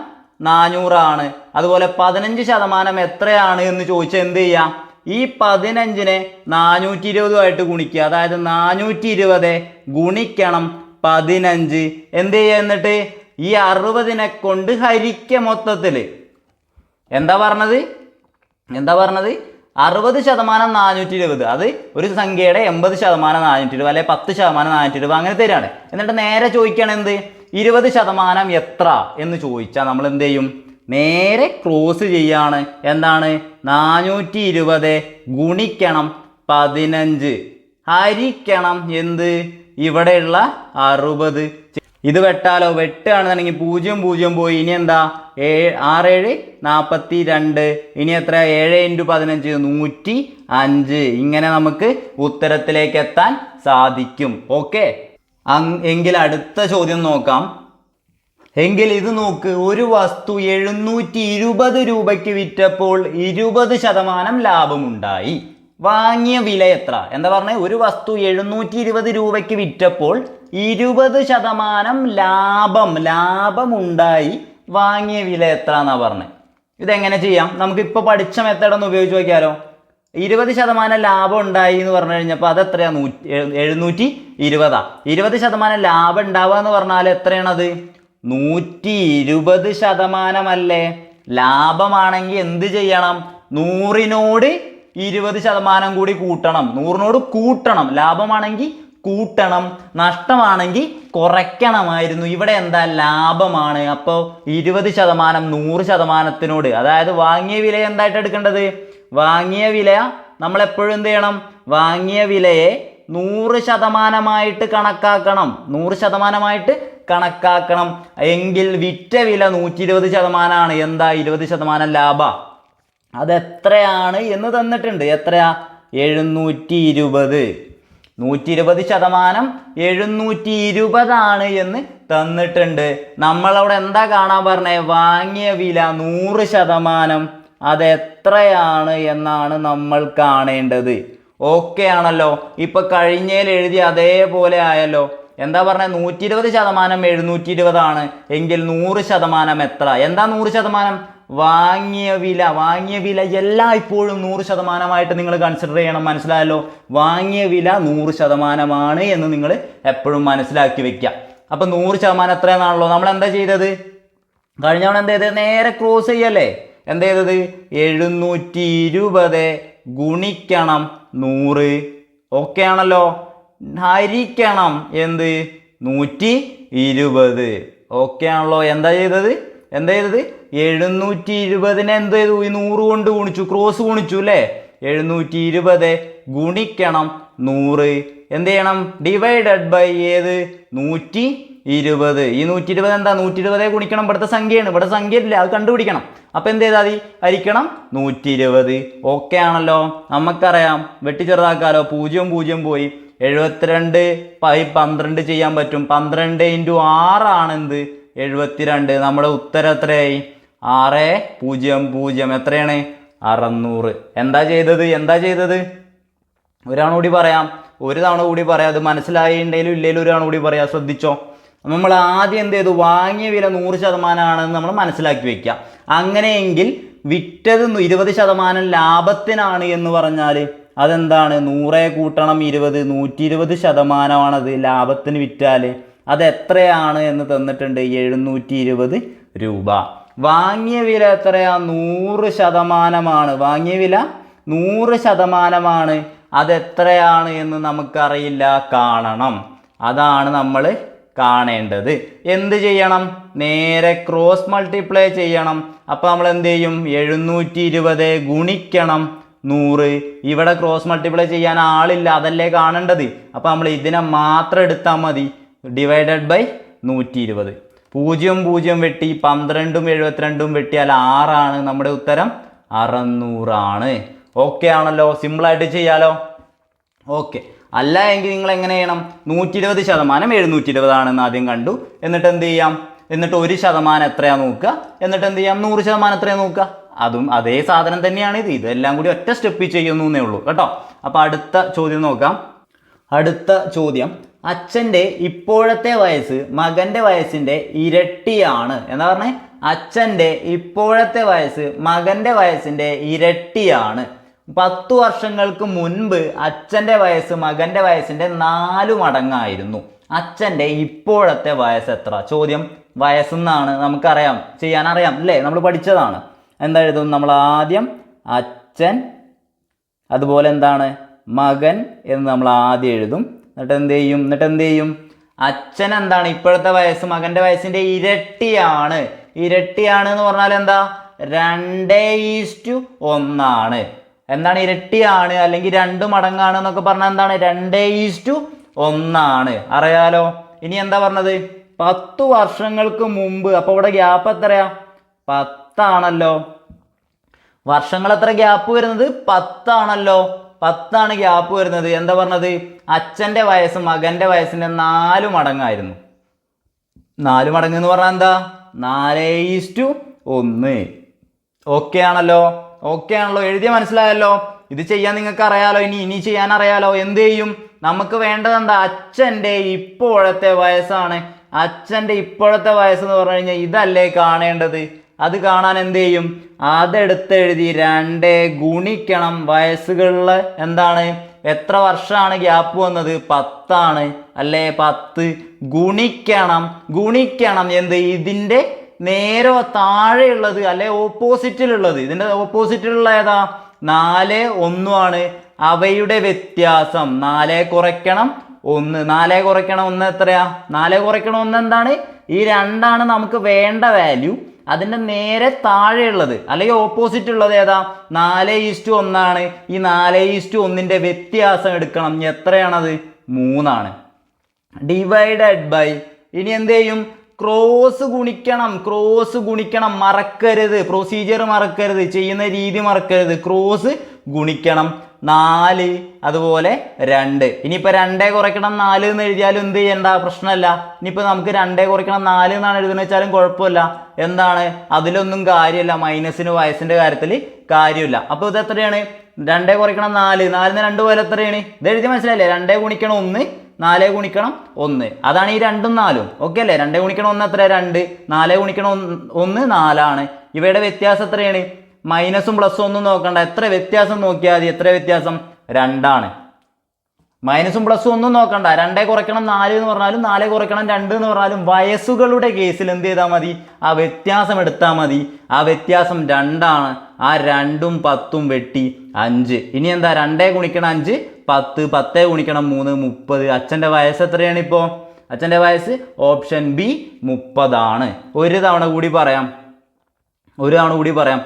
400 ആണ്. അതുപോലെ 15% എത്രയാണ് എന്ന് ചോദിച്ചാൽ എന്ത് ചെയ്യാം? ഈ 15-നെ 420 ഗുണിക്കുക. അതായത് 420 ഗുണിക്കണം 15. എന്ത് ചെയ്യുക? എന്നിട്ട് ഈ 60-നെ കൊണ്ട് ഹരിക്കുക മൊത്തത്തിൽ. എന്താ പറഞ്ഞത്? 60% 420. അത് ഒരു സംഖ്യയുടെ 80% 420 അല്ലെ 10% 420 അങ്ങനെ തരാണ്. എന്നിട്ട് നേരെ ചോദിക്കുകയാണ് എന്ത്? 20% എത്ര എന്ന് ചോദിച്ചാൽ നമ്മൾ എന്ത് ചെയ്യും? നേരെ ക്രോസ് ചെയ്യാണ്. എന്താണ്? 420 ഗുണിക്കണം 15 ഹരിക്കണം എന്ത്? ഇവിടെയുള്ള 60. ഇത് വെട്ടാലോ? വെട്ടുകയാണെന്നുണ്ടെങ്കിൽ 0 0 പോയി. ഇനി എന്താ? 6 7 42. ഇനി എത്ര? 7 × 15 105. ഇങ്ങനെ നമുക്ക് ഉത്തരത്തിലേക്ക് എത്താൻ സാധിക്കും. ഓക്കെ, എങ്കിൽ അടുത്ത ചോദ്യം നോക്കാം. എങ്കിൽ ഇത് നോക്ക്. ഒരു വസ്തു 720 രൂപയ്ക്ക് വിറ്റപ്പോൾ 20% ലാഭമുണ്ടായി. വാങ്ങിയ വില എത്ര? എന്താ പറഞ്ഞത്? ഒരു വസ്തു 720 രൂപയ്ക്ക് വിറ്റപ്പോൾ 20% ലാഭമുണ്ടായി. വാങ്ങിയ വില എത്ര എന്നാ പറഞ്ഞത്. ഇതെങ്ങനെ ചെയ്യാം? നമുക്കിപ്പോൾ പഠിച്ച മെത്തേഡൊന്ന് ഉപയോഗിച്ച് നോക്കിയാലോ. 20% ലാഭം ഉണ്ടായി എന്ന് പറഞ്ഞു കഴിഞ്ഞപ്പോൾ അതെത്രയാണ്? 720. 20% ലാഭം ഉണ്ടാവുക എന്ന് പറഞ്ഞാൽ എത്രയാണത്? 120% അല്ലേ. ലാഭമാണെങ്കിൽ എന്ത് ചെയ്യണം? 100-നോട് 20% കൂടി കൂട്ടണം. 100-നോട് കൂട്ടണം. ലാഭമാണെങ്കിൽ കൂട്ടണം, നഷ്ടമാണെങ്കിൽ കുറയ്ക്കണമായിരുന്നു. ഇവിടെ എന്താ? ലാഭമാണ്. അപ്പോൾ 20% 100%-നോട്, അതായത് വാങ്ങിയ വില എന്തായിട്ട് എടുക്കേണ്ടത്? വാങ്ങിയ വില നമ്മളെപ്പോഴും എന്ത് ചെയ്യണം? വാങ്ങിയ വിലയെ 100%-ആയിട്ട് കണക്കാക്കണം. 100%-ആയിട്ട് കണക്കാക്കണം. എങ്കിൽ വിറ്റ വില 120% ആണ്. എന്താ? 20% ലാഭ. അതെത്രയാണ് എന്ന് തന്നിട്ടുണ്ട്. എത്രയാ? 720. 120% 720 ആണ് എന്ന് തന്നിട്ടുണ്ട്. നമ്മളവിടെ എന്താ കാണാൻ പറഞ്ഞേ? വാങ്ങിയ വില 100%. അതെത്രയാണ് എന്നാണ് നമ്മൾ കാണേണ്ടത്. ഓക്കെ ആണല്ലോ. ഇപ്പൊ കഴിഞ്ഞതിൽ എഴുതി അതേപോലെ ആയല്ലോ. എന്താ പറഞ്ഞത്? 120% 720 എങ്കിൽ 100% എത്ര? എന്താ 100%? വാങ്ങിയ വില എല്ലാം ഇപ്പോഴും 100%ആയിട്ട് നിങ്ങൾ കൺസിഡർ ചെയ്യണം. മനസ്സിലായല്ലോ? വാങ്ങിയ വില 100% എന്ന് നിങ്ങൾ എപ്പോഴും മനസ്സിലാക്കി വെക്കുക. അപ്പൊ 100% എത്രയാണല്ലോ? നമ്മൾ എന്താ ചെയ്തത്? കഴിഞ്ഞ തവണ എന്ത് ചെയ്തത്? നേരെ ക്രോസ് ചെയ്യല്ലേ? എന്ത് ചെയ്തത്? 720 ഗുണിക്കണം 100. ഓക്കെ ആണല്ലോ? ഹരിക്കണം എന്ത്? 120. ഓക്കെ ആണല്ലോ? എന്താ ചെയ്തത്? 720 എന്ത് ചെയ്തു? ഈ 100 കൊണ്ട് ഗുണിച്ചു, ക്രോസ് ഗുണിച്ചു അല്ലേ? 720 ഗുണിക്കണം 100 എന്ത് ചെയ്യണം? ഡിവൈഡഡ് ബൈ ഏത്? 120. ഈ 120 എന്താ? 120 ഗുണിക്കണം ഇവിടുത്തെ സംഖ്യയാണ്. ഇവിടെ സംഖ്യ ഇല്ല, അത് കണ്ടുപിടിക്കണം. അപ്പൊ എന്ത് ചെയ്താൽ മതി? ഹരിക്കണം 120. ഓക്കെ ആണല്ലോ? നമുക്കറിയാം, വെട്ടി ചെറുതാക്കാലോ. 0 0 പോയി. 72 12 ചെയ്യാൻ പറ്റും. 12 × 6 ആണ് എന്ത്? 72. നമ്മുടെ ഉത്തരം എത്രയായി? 600. എത്രയാണ്? 600. എന്താ ചെയ്തത്? ഒരാണ് കൂടി പറയാം, ഒരു തവണ കൂടി പറയാം. അത് മനസ്സിലായിട്ടുണ്ടെങ്കിലും ഇല്ലെങ്കിലും ഒരാണ് കൂടി പറയാം. ശ്രദ്ധിച്ചോ. നമ്മൾ ആദ്യം എന്ത് ചെയ്തു? വാങ്ങിയ വില 100% ആണെന്ന് നമ്മൾ മനസ്സിലാക്കി വെക്കുക. അങ്ങനെയെങ്കിൽ വിറ്റത് 20% ലാഭത്തിനാണ് എന്ന് പറഞ്ഞാൽ അതെന്താണ്? 100 കൂട്ടണം 20, 120%ആണത് ലാഭത്തിന് വിറ്റാൽ. അത് എത്രയാണ് എന്ന് തന്നിട്ടുണ്ട്? 720 രൂപ. വാങ്ങിയ വില എത്രയാ? 100%. വാങ്ങിയ വില 100%. അതെത്രയാണ് എന്ന് നമുക്കറിയില്ല, കാണണം. അതാണ് നമ്മൾ കാണേണ്ടത്. എന്ത് ചെയ്യണം? നേരെ ക്രോസ് മൾട്ടിപ്ലൈ ചെയ്യണം. അപ്പോൾ നമ്മൾ എന്ത് ചെയ്യും? 720 ഗുണിക്കണം 100. ഇവിടെ ക്രോസ് മൾട്ടിപ്ലൈ ചെയ്യാൻ ആളില്ല, അതല്ലേ കാണേണ്ടത്. അപ്പോൾ നമ്മൾ ഇതിനെ മാത്രം എടുത്താൽ മതി. Divided by 120. 0 0 വെട്ടി 12 72 വെട്ടിയാൽ 6 ആണ്. നമ്മുടെ ഉത്തരം 600 ആണ്. ഓക്കെ ആണല്ലോ? സിമ്പിളായിട്ട് ചെയ്യാലോ. ഓക്കെ. അല്ല എങ്കിൽ നിങ്ങൾ എങ്ങനെ ചെയ്യണം? 120% 720 ആണെന്ന് ആദ്യം കണ്ടു. എന്നിട്ട് എന്ത് ചെയ്യാം? എന്നിട്ട് 1% എത്രയാ നോക്കുക. എന്നിട്ട് എന്ത് ചെയ്യാം? 100% എത്രയാ നോക്കുക. അതും അതേ സാധനം തന്നെയാണ് ഇത്. ഇതെല്ലാം കൂടി ഒറ്റ സ്റ്റെപ്പിൽ ചെയ്യുന്നേ ഉള്ളൂ കേട്ടോ. അപ്പോൾ അടുത്ത ചോദ്യം നോക്കാം. അടുത്ത ചോദ്യം, അച്ഛൻ്റെ ഇപ്പോഴത്തെ വയസ്സ് മകൻ്റെ വയസ്സിൻ്റെ ഇരട്ടിയാണ്. എന്താ പറഞ്ഞേ? അച്ഛൻ്റെ ഇപ്പോഴത്തെ വയസ്സ് മകൻ്റെ വയസ്സിൻ്റെ ഇരട്ടിയാണ്. 10 വർഷങ്ങൾക്ക് മുൻപ് അച്ഛൻ്റെ വയസ്സ് മകൻ്റെ വയസ്സിൻ്റെ 4 മടങ്ങായിരുന്നു. അച്ഛൻ്റെ ഇപ്പോഴത്തെ വയസ്സ് എത്ര? ചോദ്യം വയസ്സെന്നാണ്. നമുക്കറിയാം, ചെയ്യാനറിയാം അല്ലേ? നമ്മൾ പഠിച്ചതാണ്. എന്താ എഴുതും? നമ്മൾ ആദ്യം അച്ഛൻ, അതുപോലെ എന്താണ് മകൻ എന്ന് നമ്മൾ ആദ്യം എഴുതും. എന്നിട്ട് എന്ത് ചെയ്യും? അച്ഛൻ എന്താണ്? ഇപ്പോഴത്തെ വയസ്സ് മകൻ്റെ വയസ്സിൻ്റെ ഇരട്ടിയാണ്. ഇരട്ടിയാണ് എന്ന് പറഞ്ഞാൽ എന്താ? 2:1. എന്താണ് ഇരട്ടിയാണ് അല്ലെങ്കിൽ 2 മടങ്ങാണ് എന്നൊക്കെ പറഞ്ഞാൽ എന്താണ്? 2:1. അറിയാലോ. ഇനി എന്താ പറഞ്ഞത്? 10 വർഷങ്ങൾക്ക് മുമ്പ്. അപ്പോൾ ഇവിടെ ഗ്യാപ്പ് എത്രയാ? 10 ആണല്ലോ. വർഷങ്ങൾ എത്ര ഗ്യാപ്പ് വരുന്നത്? 10 ആണല്ലോ. 10 ആണ് ഗ്യാപ്പ് വരുന്നത്. എന്താ പറഞ്ഞത്? അച്ഛൻ്റെ വയസ്സ് മകൻ്റെ വയസ്സിൻ്റെ 4 മടങ്ങായിരുന്നു. 4 മടങ്ങ് എന്ന് പറഞ്ഞാൽ എന്താ? 4:1. ഓക്കെ ആണല്ലോ? എഴുതിയ മനസ്സിലായല്ലോ? ഇത് ചെയ്യാൻ നിങ്ങൾക്ക് അറിയാലോ. ഇനി ചെയ്യാൻ അറിയാലോ. എന്ത് ചെയ്യും? നമുക്ക് വേണ്ടത് എന്താ? അച്ഛൻ്റെ ഇപ്പോഴത്തെ വയസ്സാണ്. അച്ഛൻ്റെ ഇപ്പോഴത്തെ വയസ്സെന്ന് പറഞ്ഞു കഴിഞ്ഞാൽ ഇതല്ലേ കാണേണ്ടത്. അത് കാണാൻ എന്ത് ചെയ്യും? അതെടുത്ത് എഴുതി 2 ഗുണിക്കണം വയസ്സുകളിൽ എന്താണ്? എത്ര വർഷമാണ് ഗ്യാപ്പ് വന്നത്? 10 ആണ് അല്ലേ? 10 ഗുണിക്കണം എന്ത്? ഇതിൻ്റെ നേരെ താഴെയുള്ളത് അല്ലെ ഓപ്പോസിറ്റിലുള്ളത്. ഇതിൻ്റെ ഓപ്പോസിറ്റിലുള്ള ഏതാ? 4 1 ആണ്. അവയുടെ വ്യത്യാസം 4 കുറയ്ക്കണം 1. 4 കുറയ്ക്കണം 1 എത്രയാ? 4 കുറയ്ക്കണം 1 എന്താണ്? ഈ 2 ആണ് നമുക്ക് വേണ്ട വാല്യൂ. അതിൻ്റെ നേരെ താഴെയുള്ളത് അല്ലെങ്കിൽ ഓപ്പോസിറ്റ് ഉള്ളത് ഏതാ? 4:1 ആണ്. ഈ 4:1ൻ്റെ വ്യത്യാസം എടുക്കണം. എത്രയാണത്? 3 ആണ്. ഡിവൈഡഡ് ബൈ, ഇനി എന്ത് ചെയ്യും? ക്രോസ് ഗുണിക്കണം. മറക്കരുത്, പ്രൊസീജിയർ മറക്കരുത്, ചെയ്യുന്ന രീതി മറക്കരുത്. ക്രോസ് ഗുണിക്കണം 4, അതുപോലെ 2. ഇനിയിപ്പോൾ 2 കുറയ്ക്കണം 4 എന്ന് എഴുതിയാലും എന്ത് ചെയ്യണ്ട, പ്രശ്നമല്ല. ഇനിയിപ്പോൾ നമുക്ക് 2 കുറയ്ക്കണം 4 എന്നാണ് എഴുതുന്നത് വെച്ചാലും കുഴപ്പമില്ല. എന്താണ്? അതിലൊന്നും കാര്യമില്ല. മൈനസിന് വയസ്സിൻ്റെ കാര്യത്തിൽ കാര്യമില്ല. അപ്പോൾ ഇത് എത്രയാണ്? 2 കുറയ്ക്കണം 4, 4ന് 2 പോലെ എത്രയാണ്? ഇത് എഴുതി മനസ്സിലായില്ലേ? 2 ഗുണിക്കണം 1, 4 ഗുണിക്കണം 1. അതാണ് ഈ 2ഉം 4ഉം. ഓക്കെ അല്ലേ? 2 ഗുണിക്കണം 1 എത്ര? 2. 4 ഗുണിക്കണം 1 4 ഇവയുടെ വ്യത്യാസം എത്രയാണ്? മൈനസും പ്ലസും ഒന്നും നോക്കണ്ട, എത്ര വ്യത്യാസം നോക്കിയാൽ മതി. എത്ര വ്യത്യാസം? 2. മൈനസും പ്ലസും ഒന്നും നോക്കണ്ട. 2 കുറയ്ക്കണം 4 എന്ന് പറഞ്ഞാലും 4 കുറയ്ക്കണം 2 എന്ന് പറഞ്ഞാലും വയസ്സുകളുടെ കേസിൽ എന്ത് ചെയ്താൽ മതി? ആ വ്യത്യാസം എടുത്താൽ മതി. ആ വ്യത്യാസം 2. ആ 2ഉം 10ഉം വെട്ടി 5. ഇനി എന്താ? 2 ഗുണിക്കണം 5 10, 10 ഗുണിക്കണം 3 30. അച്ഛൻ്റെ വയസ്സ് എത്രയാണ് ഇപ്പോൾ? അച്ഛൻ്റെ വയസ്സ് ഓപ്ഷൻ ബി 30. ഒരു തവണ കൂടി പറയാം.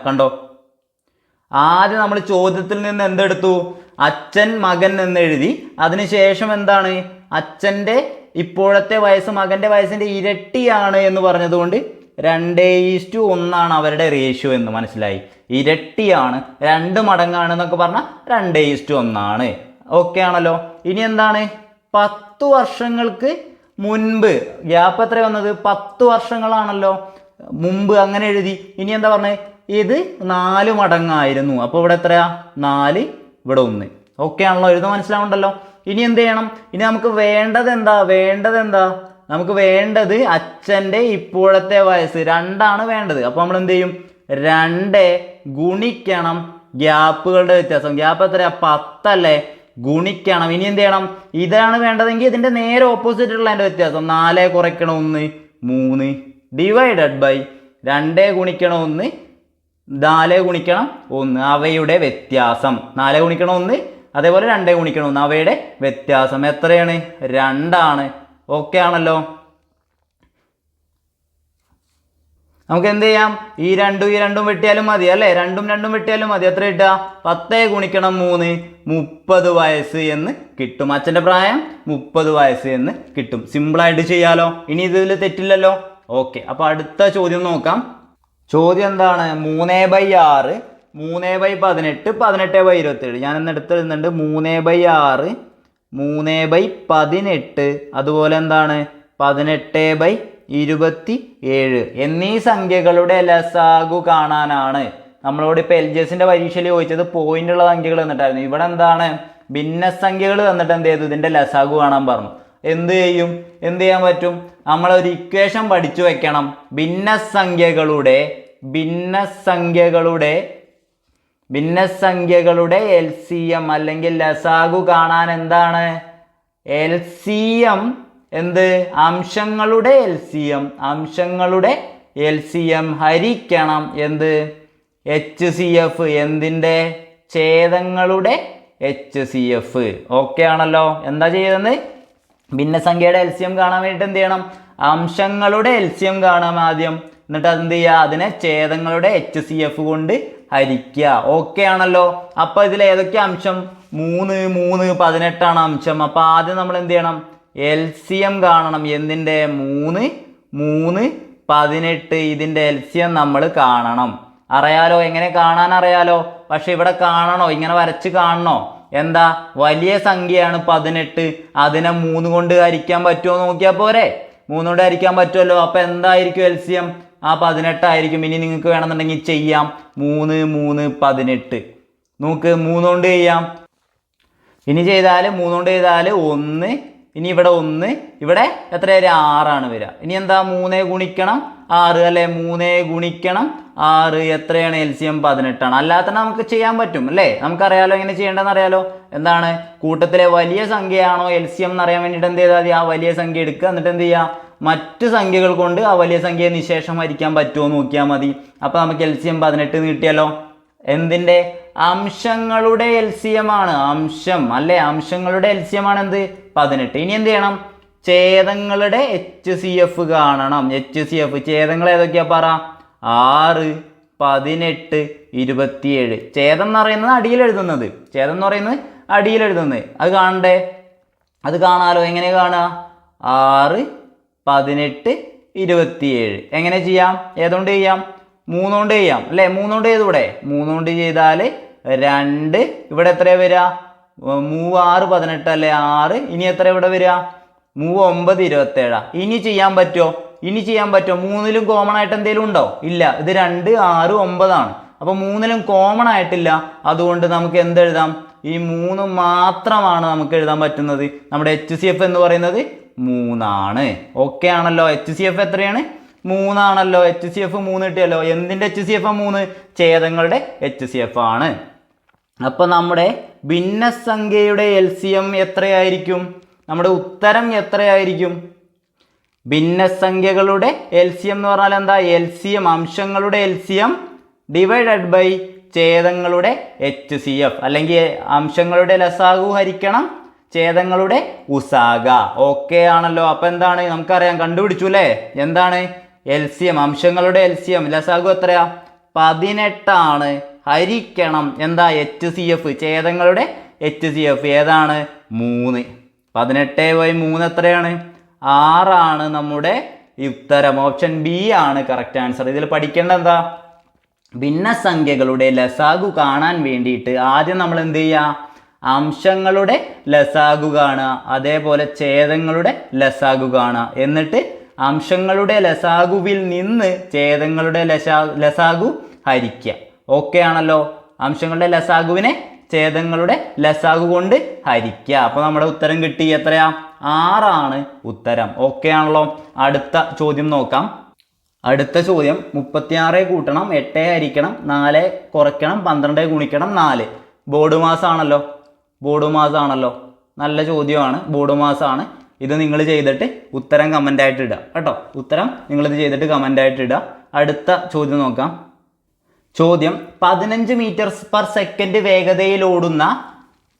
കണ്ടോ? ആദ്യം നമ്മൾ ചോദ്യത്തിൽ നിന്ന് എന്തെടുത്തു? അച്ഛൻ മകൻ എന്ന് എഴുതി. അതിനുശേഷം എന്താണ്? അച്ഛൻ്റെ ഇപ്പോഴത്തെ വയസ്സ് മകൻ്റെ വയസ്സിൻ്റെ ഇരട്ടിയാണ് എന്ന് പറഞ്ഞതുകൊണ്ട് 2:1 അവരുടെ റേഷ്യോ എന്ന് മനസ്സിലായി. ഇരട്ടിയാണ്, 2 മടങ്ങാണ് എന്നൊക്കെ പറഞ്ഞാൽ 2:1. ഓക്കെ ആണല്ലോ? ഇനി എന്താണ്? 10 വർഷങ്ങൾക്ക് മുൻപ് ഗ്യാപ്പ് എത്ര വന്നത്? 10 വർഷങ്ങളാണല്ലോ മുമ്പ്, അങ്ങനെ എഴുതി. ഇനി എന്താ പറഞ്ഞത്? ഇത് 4 മടങ്ങായിരുന്നു. അപ്പോൾ ഇവിടെ എത്രയാ? 4, ഇവിടെ 1. ഓക്കെ ആണല്ലോ? എഴുതാൻ മനസ്സിലാവുണ്ടല്ലോ? ഇനി എന്ത് ചെയ്യണം? ഇനി നമുക്ക് വേണ്ടത് എന്താ? നമുക്ക് വേണ്ടത് അച്ഛൻ്റെ ഇപ്പോഴത്തെ വയസ്സ് 2 വേണ്ടത്. അപ്പോൾ നമ്മൾ എന്ത് ചെയ്യും? 2 ഗുണിക്കണം ഗ്യാപ്പുകളുടെ വ്യത്യാസം. ഗ്യാപ്പ് എത്രയാ? 10 അല്ലേ? ഗുണിക്കണം. ഇനി എന്ത് ചെയ്യണം? ഇതാണ് വേണ്ടതെങ്കിൽ ഇതിൻ്റെ നേരെ ഓപ്പോസിറ്റ് ഉള്ള അതിൻ്റെ വ്യത്യാസം. 4 കുറയ്ക്കണം 1 3 ഡിവൈഡഡ് ബൈ 2 ഗുണിക്കണം 1 4 ഗുണിക്കണം 1 അവയുടെ വ്യത്യാസം. 4 ഗുണിക്കണം 1 അതേപോലെ 2 ഗുണിക്കണം 1 അവയുടെ വ്യത്യാസം എത്രയാണ്? 2. ഓക്കെ ആണല്ലോ? നമുക്ക് എന്ത് ചെയ്യാം? ഈ 2 വെട്ടിയാലും മതി അല്ലേ? 2 വെട്ടിയാലും മതി. എത്ര കിട്ടുക? 10 ഗുണിക്കണം 3 30 വയസ്സ് എന്ന് കിട്ടും. അച്ഛൻ്റെ പ്രായം 30 വയസ്സ് എന്ന് കിട്ടും. സിമ്പിളായിട്ട് ചെയ്യാലോ? ഇനി ഇതിൽ തെറ്റില്ലല്ലോ? ഓക്കെ, അപ്പോൾ അടുത്ത ചോദ്യം നോക്കാം. ചോദ്യം എന്താണ്? 3/6 3/18 18/27. ഞാൻ ഇന്ന് എടുത്തിരുന്നുണ്ട് 3/6 3/18 അതുപോലെ എന്താണ് 18/27 എന്നീ സംഖ്യകളുടെ ലസാഗു കാണാനാണ്. നമ്മളോട് ഇപ്പോൾ LGSന്റെ പരീക്ഷയിൽ ചോദിച്ചത് പോയിന്റുള്ള സംഖ്യകൾ തന്നിട്ടായിരുന്നു. ഇവിടെ എന്താണ്? ഭിന്നസംഖ്യകൾ തന്നിട്ട് എന്ത് ചെയ്തു? ഇതിൻ്റെ ലസാഗു കാണാൻ പറഞ്ഞു. എന്ത് ചെയ്യാൻ പറ്റും? നമ്മളൊരു ഇക്വേഷൻ പഠിച്ചു വെക്കണം. ഭിന്നസംഖ്യകളുടെ LCM അല്ലെങ്കിൽ ലസാഗു കാണാൻ എന്താണ്? LCM എന്ത്? അംശങ്ങളുടെ LCM ഹരിക്കണം എന്ത്? HCF. എന്തിൻ്റെ? ഛേദങ്ങളുടെ HCF. ഓക്കെ ആണല്ലോ? എന്താ ചെയ്തത്? ഭിന്നസംഖ്യയുടെ LCM കാണാൻ വേണ്ടിയിട്ട് എന്ത് ചെയ്യണം? അംശങ്ങളുടെ LCM കാണാം ആദ്യം. എന്നിട്ട് അതെന്ത് ചെയ്യുക? അതിനെ ഛേദങ്ങളുടെ HCF കൊണ്ട് ഹരിക്കുക. ഓക്കെ ആണല്ലോ? അപ്പോൾ ഇതിൽ ഏതൊക്കെ അംശം? 3 3 18 അംശം. അപ്പോൾ ആദ്യം നമ്മൾ എന്ത് ചെയ്യണം? LCM കാണണം. എന്തിൻ്റെ? 3 3 18 ഇതിൻ്റെ LCM നമ്മൾ കാണണം. അറിയാലോ? എങ്ങനെ കാണാൻ അറിയാലോ? പക്ഷെ ഇവിടെ കാണണോ? ഇങ്ങനെ വരച്ച് കാണണോ? എന്താ? വലിയ സംഖ്യയാണ് 18. അതിനെ 3 കൊണ്ട് ഹരിക്കാൻ പറ്റുമോ നോക്കിയാൽ പോരെ? 3 കൊണ്ട് ഹരിക്കാൻ പറ്റുമല്ലോ. അപ്പോൾ എന്തായിരിക്കും LCM? ആ 18 ആയിരിക്കും. ഇനി നിങ്ങൾക്ക് വേണമെന്നുണ്ടെങ്കിൽ ചെയ്യാം. 3 3 18 നോക്ക്. 3 കൊണ്ട് ചെയ്യാം. ഇനി 3 കൊണ്ട് ചെയ്താൽ 1. ഇനി ഇവിടെ 1. ഇവിടെ എത്ര? 6 വരിക. ഇനി എന്താ? 3 ഗുണിക്കണം 6 അല്ലേ? 3 ഗുണിക്കണം 6 എത്രയാണ്? LCM 18. അല്ലാത്ത നമുക്ക് ചെയ്യാൻ പറ്റും അല്ലേ? നമുക്കറിയാലോ എങ്ങനെ ചെയ്യേണ്ടതെന്ന് അറിയാലോ? എന്താണ്? കൂട്ടത്തിലെ വലിയ സംഖ്യയാണോ LCM എന്നറിയാൻ വേണ്ടിയിട്ട് എന്ത് ചെയ്താൽ മതി? ആ വലിയ സംഖ്യ എടുക്കുക. എന്നിട്ട് എന്ത് ചെയ്യുക? മറ്റ് സംഖ്യകൾ കൊണ്ട് ആ വലിയ സംഖ്യയെ നിശേഷം ഹരിക്കാൻ പറ്റുമോ നോക്കിയാൽ മതി. അപ്പോൾ നമുക്ക് LCM 18 കിട്ടിയല്ലോ. എന്തിൻ്റെ? അംശങ്ങളുടെ LCM ആണ്. അംശം അല്ലേ? അംശങ്ങളുടെ LCM ആണ് എന്ത്? 18. ഇനി എന്ത് ചെയ്യണം? ഛേദങ്ങളുടെ HCF കാണണം. HCF ഛേദങ്ങൾ ഏതൊക്കെയാ പറ? 6 18 27. ഛേദം എന്ന് പറയുന്നത് അടിയിൽ എഴുതുന്നത്. അത് കാണണ്ടേ? അത് കാണാലോ? എങ്ങനെ കാണുക? 6 18 27. എങ്ങനെ ചെയ്യാം? ഏതുകൊണ്ട് ചെയ്യാം? 3 കൊണ്ട് ചെയ്യാം അല്ലേ? 3 കൊണ്ട് ചെയ്തൂടെ? 3 കൊണ്ട് ചെയ്താൽ 2. ഇവിടെ എത്ര വരിക? 3 6 18 അല്ലേ? 6. ഇനി എത്ര ഇവിടെ വരിക? 3 9 27. ഇനി ചെയ്യാൻ പറ്റുമോ? 3ലും കോമൺ ആയിട്ട് എന്തെങ്കിലും ഉണ്ടോ? ഇല്ല. ഇത് 2 6 9 ആണ്. അപ്പോൾ 3ലും കോമൺ ആയിട്ടില്ല. അതുകൊണ്ട് നമുക്ക് എന്തെഴുതാം? ഈ 3 മാത്രമാണ് നമുക്ക് എഴുതാൻ പറ്റുന്നത്. നമ്മുടെ HCF എന്ന് പറയുന്നത് 3 ആണ്. ഓക്കെ ആണല്ലോ? HCF എത്രയാണ്? 3 ആണല്ലോ. HCF 3 കിട്ടിയല്ലോ. എന്തിൻ്റെ HCF 3? ഛേദങ്ങളുടെ HCF ആണ്. അപ്പോൾ നമ്മുടെ ഭിന്നസംഖ്യയുടെ LCM എത്രയായിരിക്കും? നമ്മുടെ ഉത്തരം എത്രയായിരിക്കും? ഭിന്നസംഖ്യകളുടെ LCM എന്ന് പറഞ്ഞാൽ എന്താ? LCM അംശങ്ങളുടെ LCM ഡിവൈഡഡ് ബൈ ഛേദങ്ങളുടെ HCF, അല്ലെങ്കിൽ അംശങ്ങളുടെ ലസാഗു ഹരിക്കണം ഛേദങ്ങളുടെ ഉസാഗ. ഓക്കെ ആണല്ലോ? അപ്പം എന്താണ്? നമുക്കറിയാം, കണ്ടുപിടിച്ചു അല്ലേ? എന്താണ് LCM? അംശങ്ങളുടെ LCM ലസാഗു എത്രയാ? 18 ആണ്. ഹരിക്കണം എന്താ? HCF ഛേദങ്ങളുടെ HCF ഏതാണ്? 3. 18/3 എത്രയാണ്? 6 ആണ് നമ്മുടെ ഉത്തരം. ഓപ്ഷൻ ബി ആണ് കറക്റ്റ് ആൻസർ. ഇതിൽ പഠിക്കേണ്ട എന്താ? ഭിന്നസംഖ്യകളുടെ ലസാഗു കാണാൻ വേണ്ടിയിട്ട് ആദ്യം നമ്മൾ എന്ത് ചെയ്യുക? അംശങ്ങളുടെ ലസാഗു കാണുക, അതേപോലെ ഛേദങ്ങളുടെ ലസാഗു കാണുക. എന്നിട്ട് അംശങ്ങളുടെ ലസാഗുവിൽ നിന്ന് ഛേദങ്ങളുടെ ലസാഗു ഹരിക്കുക. ഓക്കെ ആണല്ലോ? അംശങ്ങളുടെ ലസാഗുവിനെ ഛേദങ്ങളുടെ ലസാഗു കൊണ്ട് ഹരിക്കുക. അപ്പോൾ നമ്മുടെ ഉത്തരം കിട്ടി. എത്രയാ? 6 ആണ് ഉത്തരം. ഓക്കെ ആണല്ലോ? അടുത്ത ചോദ്യം നോക്കാം. അടുത്ത ചോദ്യം 36 കൂട്ടണം 8 ഹരിക്കണം 4 കുറയ്ക്കണം 12 ഗുണിക്കണം 4. ബോർഡ് മാസമാണല്ലോ. ബോർഡ് മാസമാണല്ലോ. നല്ല ചോദ്യമാണ്. ബോർഡ് മാസമാണ്. ഇത് നിങ്ങൾ ചെയ്തിട്ട് ഉത്തരം കമൻ്റായിട്ട് ഇടുക കേട്ടോ. ഉത്തരം നിങ്ങളിത് ചെയ്തിട്ട് കമൻ്റായിട്ട് ഇടുക. അടുത്ത ചോദ്യം നോക്കാം. ചോദ്യം 15 മീറ്റർ/സെക്കൻഡ് വേഗതയിൽ ഓടുന്ന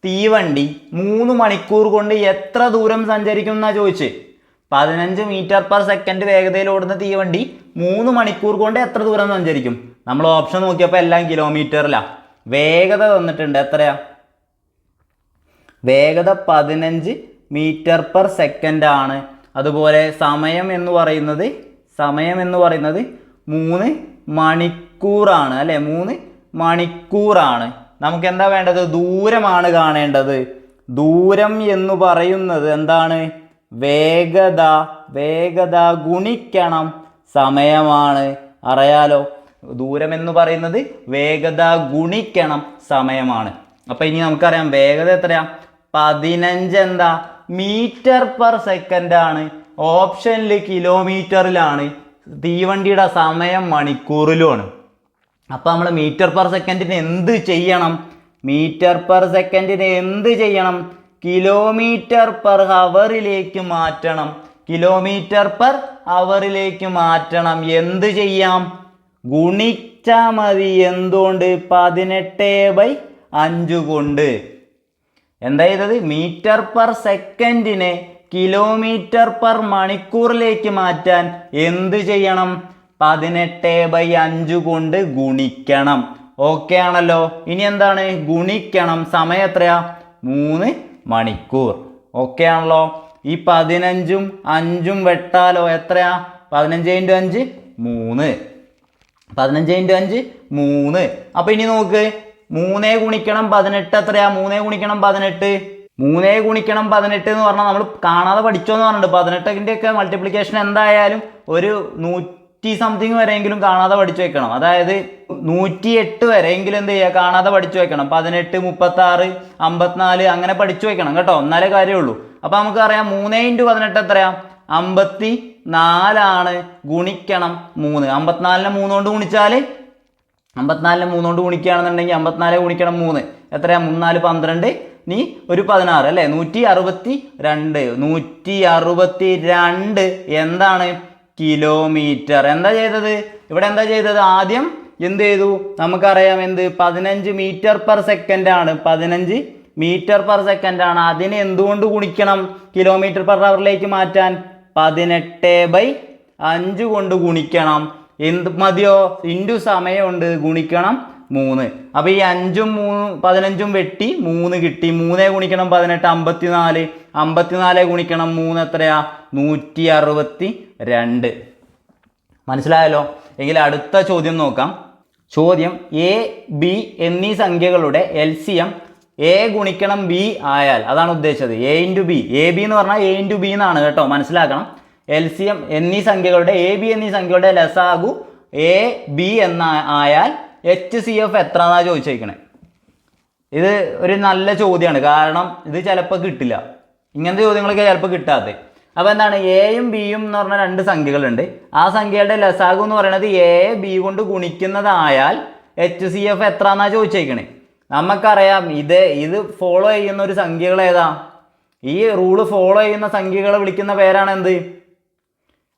തീവണ്ടി 3 മണിക്കൂർ കൊണ്ട് എത്ര ദൂരം സഞ്ചരിക്കും എന്നാ ചോദിച്ച്. 15 മീറ്റർ/സെക്കൻഡ് വേഗതയിൽ ഓടുന്ന തീവണ്ടി 3 മണിക്കൂർ കൊണ്ട് എത്ര ദൂരം സഞ്ചരിക്കും? നമ്മൾ ഓപ്ഷൻ നോക്കിയപ്പോൾ എല്ലാം കിലോമീറ്ററിലാണ്. വേഗത തന്നിട്ടുണ്ട്. എത്രയാ വേഗത? 15 മീറ്റർ/സെക്കൻഡ് ആണ്. അതുപോലെ സമയം എന്ന് പറയുന്നത് 3 മണിക്കൂറാണ് അല്ലേ? 3 മണിക്കൂറാണ്. നമുക്ക് എന്താ വേണ്ടത്? ദൂരമാണ് കാണേണ്ടത്. ദൂരം എന്ന് പറയുന്നത് എന്താണ്? വേഗത ഗുണിക്കണം സമയമാണ്. അറിയാലോ? ദൂരം എന്ന് പറയുന്നത് വേഗത ഗുണിക്കണം സമയമാണ്. അപ്പം ഇനി നമുക്കറിയാം വേഗത എത്രയാ? 15 എന്താ? മീറ്റർ/സെക്കൻഡ് ആണ്. ഓപ്ഷനിൽ കിലോമീറ്ററിലാണ്. തീവണ്ടിയുടെ സമയം മണിക്കൂറിലുമാണ്. അപ്പം നമ്മൾ മീറ്റർ/സെക്കൻഡിന് എന്ത് ചെയ്യണം? കിലോമീറ്റർ/ഹവറിലേക്ക് മാറ്റണം. കിലോമീറ്റർ/ഹവറിലേക്ക് മാറ്റണം. എന്ത് ചെയ്യാം? ഗുണിച്ചാൽ മതി. എന്തുകൊണ്ട്? 18/5 കൊണ്ട്. എന്താ ചെയ്തത്? മീറ്റർ/സെക്കൻഡിനെ കിലോമീറ്റർ/മണിക്കൂറിലേക്ക് മാറ്റാൻ എന്ത് ചെയ്യണം? 18/5 കൊണ്ട് ഗുണിക്കണം. ഓക്കെ ആണല്ലോ? ഇനി എന്താണ്? ഗുണിക്കണം. സമയം എത്രയാ? 3 മണിക്കൂർ. ഓക്കെ ആണല്ലോ? ഈ 15ഉം 5ഉം വെട്ടാലോ? എത്രയാ? 15 × 5 3. 15 × 5 3. അപ്പൊ ഇനി നോക്ക്, 3 ഗുണിക്കണം 18 എത്രയാ? 3 ഗുണിക്കണം 18 എന്ന് പറഞ്ഞാൽ നമ്മൾ കാണാതെ പഠിച്ചോന്ന് പറഞ്ഞിട്ടുണ്ട്. 18ൻ്റെ ഒക്കെ മൾട്ടിപ്ലിക്കേഷൻ എന്തായാലും ഒരു 100 സംതിങ് വരെയെങ്കിലും കാണാതെ പഠിച്ചു വെക്കണം. അതായത് 108 വരെയെങ്കിലും എന്ത് ചെയ്യുക? കാണാതെ പഠിച്ചു വെക്കണം. 18, 36, 54 അങ്ങനെ പഠിച്ചു വെക്കണം കേട്ടോ. എന്നാലേ കാര്യമുള്ളൂ. അപ്പം നമുക്കറിയാം 3 × 18 എത്രയാ? 54 ആണ്. ഗുണിക്കണം 3. 54നെ 3 കൊണ്ട് ഗുണിച്ചാൽ 54നെ 3 കൊണ്ട് ഗുണിക്കുകയാണെന്നുണ്ടെങ്കിൽ 54 ഗുണിക്കണം 3 എത്രയാ? 3 4 12 നീ ഒരു 16 അല്ലേ? 162 എന്താണ്? കിലോമീറ്റർ. എന്താ ചെയ്തത്? ഇവിടെ എന്താ ചെയ്തത്? ആദ്യം എന്ത് ചെയ്തു? നമുക്കറിയാം എന്ത്? 15 മീറ്റർ/സെക്കൻഡ് ആണ്. 15 മീറ്റർ/സെക്കൻഡ് ആണ്. അതിനെ എന്തുകൊണ്ട് ഗുണിക്കണം? കിലോമീറ്റർ/ഹവറിലേക്ക് മാറ്റാൻ 18/5 കൊണ്ട് ഗുണിക്കണം. എന്ത് മതിയോ? ഇൻറ്റു സമയമുണ്ട്. ഗുണിക്കണം 3. അപ്പോൾ ഈ 5ഉം 15ഉം വെട്ടി 3 കിട്ടി. 3 ഗുണിക്കണം 18 54. 54 ഗുണിക്കണം 3 എത്രയാ? 162. മനസ്സിലായല്ലോ? എങ്കിൽ അടുത്ത ചോദ്യം നോക്കാം. ചോദ്യം എ ബി എന്നീ സംഖ്യകളുടെ LCM A ഗുണിക്കണം B ആയാൽ, അതാണ് ഉദ്ദേശിച്ചത്. A × B. AB എന്ന് പറഞ്ഞാൽ A × B എന്നാണ് കേട്ടോ. മനസ്സിലാക്കണം. LCM എന്നീ സംഖ്യകളുടെ AB എന്നീ സംഖ്യകളുടെ ലസാഗു AB എന്ന ആയാൽ HCF എത്ര എന്നാ ചോദിച്ചേക്കണേ? ഇത് ഒരു നല്ല ചോദ്യമാണ്, കാരണം ഇത് ചിലപ്പോൾ കിട്ടില്ല, ഇങ്ങനത്തെ ചോദ്യങ്ങളൊക്കെ ചിലപ്പോൾ കിട്ടാത്തത്. അപ്പോൾ എന്താണ്, എയും ബിയും എന്ന് പറഞ്ഞ രണ്ട് സംഖ്യകളുണ്ട്. ആ സംഖ്യയുടെ ലസാഗു എന്ന് പറയുന്നത് എ ബി കൊണ്ട് ഗുണിക്കുന്നതായാൽ HCF എത്ര എന്നാ ചോദിച്ചേക്കണേ. നമുക്കറിയാം ഇത് ഫോളോ ചെയ്യുന്ന ഒരു സംഖ്യകൾ ഏതാ, ഈ റൂള് ഫോളോ ചെയ്യുന്ന സംഖ്യകളെ വിളിക്കുന്ന പേരാണ് എന്ത്,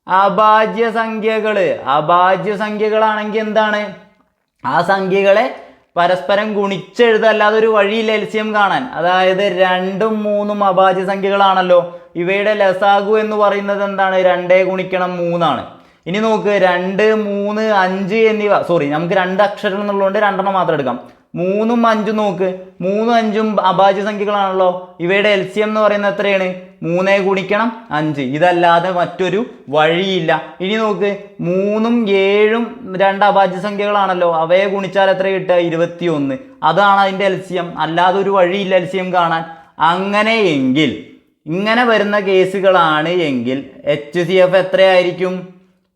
അഭാജ്യ സംഖ്യകൾ. അഭാജ്യ സംഖ്യകളാണെങ്കിൽ എന്താണ്, ആ സംഖ്യകളെ പരസ്പരം ഗുണിച്ചെഴുതുക, അല്ലാതെ ഒരു വഴിയില്ല LCM കാണാൻ. അതായത് 2ഉം 3ഉം അഭാജ്യ സംഖ്യകളാണല്ലോ. ഇവയുടെ ലസാഗു എന്ന് പറയുന്നത് എന്താണ്, 2 ഗുണിക്കണം 3 ആണ്. ഇനി നോക്ക്, 2, 3, 5 എന്നിവ, സോറി നമുക്ക് 2 അക്ഷരം എന്നുള്ളതുകൊണ്ട് 2 മാത്രം എടുക്കാം. 3ഉം 5ഉം നോക്ക്, 3ഉം 5ഉം അഭാജ്യ സംഖ്യകളാണല്ലോ. ഇവയുടെ LCM എന്ന് പറയുന്നത് എത്രയാണ്, 3 ഗുണിക്കണം 5. ഇതല്ലാതെ മറ്റൊരു വഴിയില്ല. ഇനി നോക്ക്, 3ഉം 7ഉം 2 അഭാജ്യ സംഖ്യകളാണല്ലോ. അവയെ ഗുണിച്ചാൽ എത്ര കിട്ടുക, 21. അതാണ് അതിൻ്റെ LCM. അല്ലാതെ ഒരു വഴിയില്ല LCM കാണാൻ. അങ്ങനെയെങ്കിൽ, ഇങ്ങനെ വരുന്ന കേസുകളാണ് എങ്കിൽ HCF എത്രയായിരിക്കും,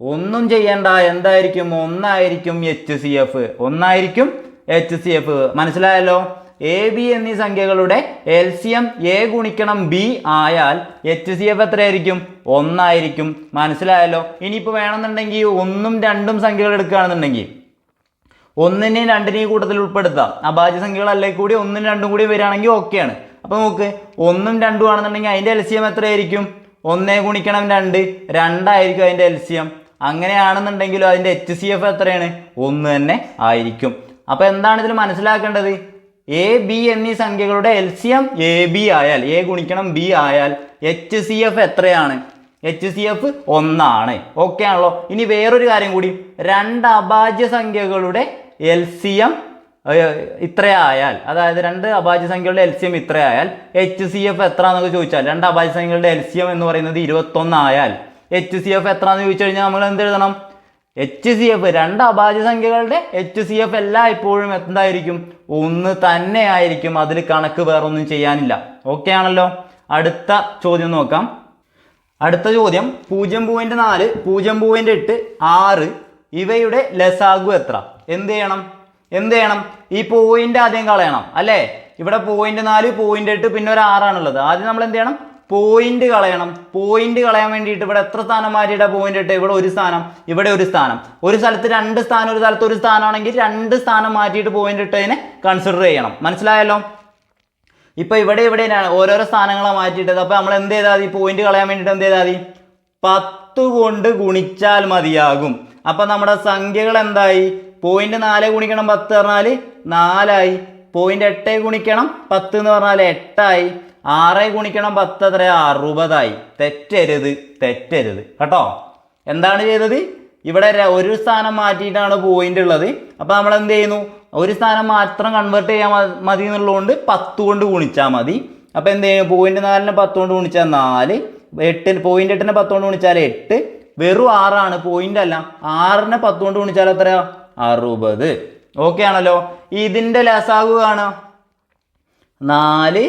ഒന്നും ചെയ്യണ്ട, എന്തായിരിക്കും, 1 ആയിരിക്കും HCF. 1 ആയിരിക്കും HCF. മനസ്സിലായല്ലോ. എ ബി എന്നീ സംഖ്യകളുടെ LCM A ഗുണിക്കണം B ആയാൽ HCF എത്രയായിരിക്കും, 1 ആയിരിക്കും. മനസ്സിലായല്ലോ. ഇനിയിപ്പോൾ വേണമെന്നുണ്ടെങ്കിൽ 1ഉം 2ഉം സംഖ്യകൾ എടുക്കുകയാണെന്നുണ്ടെങ്കിൽ 1നെയും 2നെയും കൂട്ടത്തിൽ ഉൾപ്പെടുത്താം. അഭാജ്യ സംഖ്യകളല്ലേ കൂടി 1ഉം 2ഉം കൂടി വരികയാണെങ്കിൽ ഓക്കെയാണ്. അപ്പോൾ നോക്ക്, 1ഉം 2ഉം ആണെന്നുണ്ടെങ്കിൽ അതിൻ്റെ LCM എത്രയായിരിക്കും, 1 ഗുണിക്കണം 2, 2 ആയിരിക്കും അതിൻ്റെ LCM. അങ്ങനെയാണെന്നുണ്ടെങ്കിലും അതിൻ്റെ HCF എത്രയാണ്, 1 തന്നെ ആയിരിക്കും. അപ്പോൾ എന്താണ് ഇതിൽ മനസ്സിലാക്കേണ്ടത്, എ ബി എന്നീ സംഖ്യകളുടെ LCM AB ആയാൽ, A ഗുണിക്കണം B ആയാൽ HCF എത്രയാണ്, HCF 1 ആണ്. ഓക്കെ ആണല്ലോ. ഇനി വേറൊരു കാര്യം കൂടി, 2 അഭാജ്യ സംഖ്യകളുടെ LCM ഇത്രയായാൽ, അതായത് 2 അഭാജ്യ സംഖ്യകളുടെ LCM ഇത്രയായാൽ HCF എത്ര എന്നൊക്കെ ചോദിച്ചാൽ, 2 അഭാജ്യ സംഖ്യകളുടെ LCM എന്ന് പറയുന്നത് 21 ആയാൽ HCF എത്ര എന്ന് ചോദിച്ചു കഴിഞ്ഞാൽ നമ്മൾ എന്ത് എഴുതണം, HCF 2 അഭാജ്യ സംഖ്യകളുടെ HCF എല്ലാം ഇപ്പോഴും എന്തായിരിക്കും, 1 തന്നെ ആയിരിക്കും. അതിൽ കണക്ക് വേറൊന്നും ചെയ്യാനില്ല. ഓക്കെ ആണല്ലോ. അടുത്ത ചോദ്യം നോക്കാം. അടുത്ത ചോദ്യം 0.4, 0.8, 6 ഇവയുടെ ലസാഗു എത്ര? എന്ത് ചെയ്യണം, ഈ പോയിന്റ് ആദ്യം കളയണം അല്ലേ. ഇവിടെ 0.4, 0.8 പിന്നെ ഒരു 6 ആണുള്ളത്. ആദ്യം നമ്മൾ എന്ത് ചെയ്യണം, പോയിന്റ് കളയണം. പോയിന്റ് കളയാൻ വേണ്ടിയിട്ട് ഇവിടെ എത്ര സ്ഥാനം മാറ്റിയിട്ടാ 0.8, ഇവിടെ ഒരു സ്ഥാനം, ഇവിടെ ഒരു സ്ഥാനം. ഒരു സ്ഥലത്ത് 2 സ്ഥാനം, ഒരു സ്ഥലത്ത് ഒരു സ്ഥാനമാണെങ്കിൽ 2 സ്ഥാനം മാറ്റിയിട്ട് 0.8 കൺസിഡർ ചെയ്യണം. മനസ്സിലായല്ലോ. ഇപ്പൊ ഇവിടെ ഓരോരോ സ്ഥാനങ്ങളെ മാറ്റിയിട്ടത്. അപ്പൊ നമ്മൾ എന്ത് ചെയ്താൽ മതി, പോയിന്റ് കളയാൻ വേണ്ടിയിട്ട് എന്ത് ചെയ്താൽ മതി, 10 കൊണ്ട് ഗുണിച്ചാൽ മതിയാകും. അപ്പൊ നമ്മുടെ സംഖ്യകൾ എന്തായി, 0.4 ഗുണിക്കണം 10 പറഞ്ഞാൽ 4 ആയി. 0.8 ഗുണിക്കണം 10 എന്ന് പറഞ്ഞാൽ 8 ആയി. 6 ഗുണിക്കണം 10 എത്ര, 60 ആയി. തെറ്റരുത് കേട്ടോ. എന്താണ് ചെയ്തത്, ഇവിടെ ഒരു സ്ഥാനം മാറ്റിയിട്ടാണ് പോയിന്റ് ഉള്ളത്. അപ്പൊ നമ്മൾ എന്ത് ചെയ്യുന്നു, ഒരു സ്ഥാനം മാത്രം കൺവേർട്ട് ചെയ്യാൻ മതി എന്നുള്ളതുകൊണ്ട് 10 കൊണ്ട് ഗുണിച്ചാൽ മതി. അപ്പൊ എന്ത് ചെയ്യും, 0.4 10 കൊണ്ട് ഗുണിച്ചാൽ 4, 0.8 10 കൊണ്ട് ഗുണിച്ചാൽ 8, വെറും 6 ആണ്, പോയിന്റ് അല്ല. 6 10 കൊണ്ട് ഗുണിച്ചാൽ എത്ര, 60. ഓക്കെ ആണല്ലോ. ഇതിന്റെ ലസാഗു കാണാം, 4,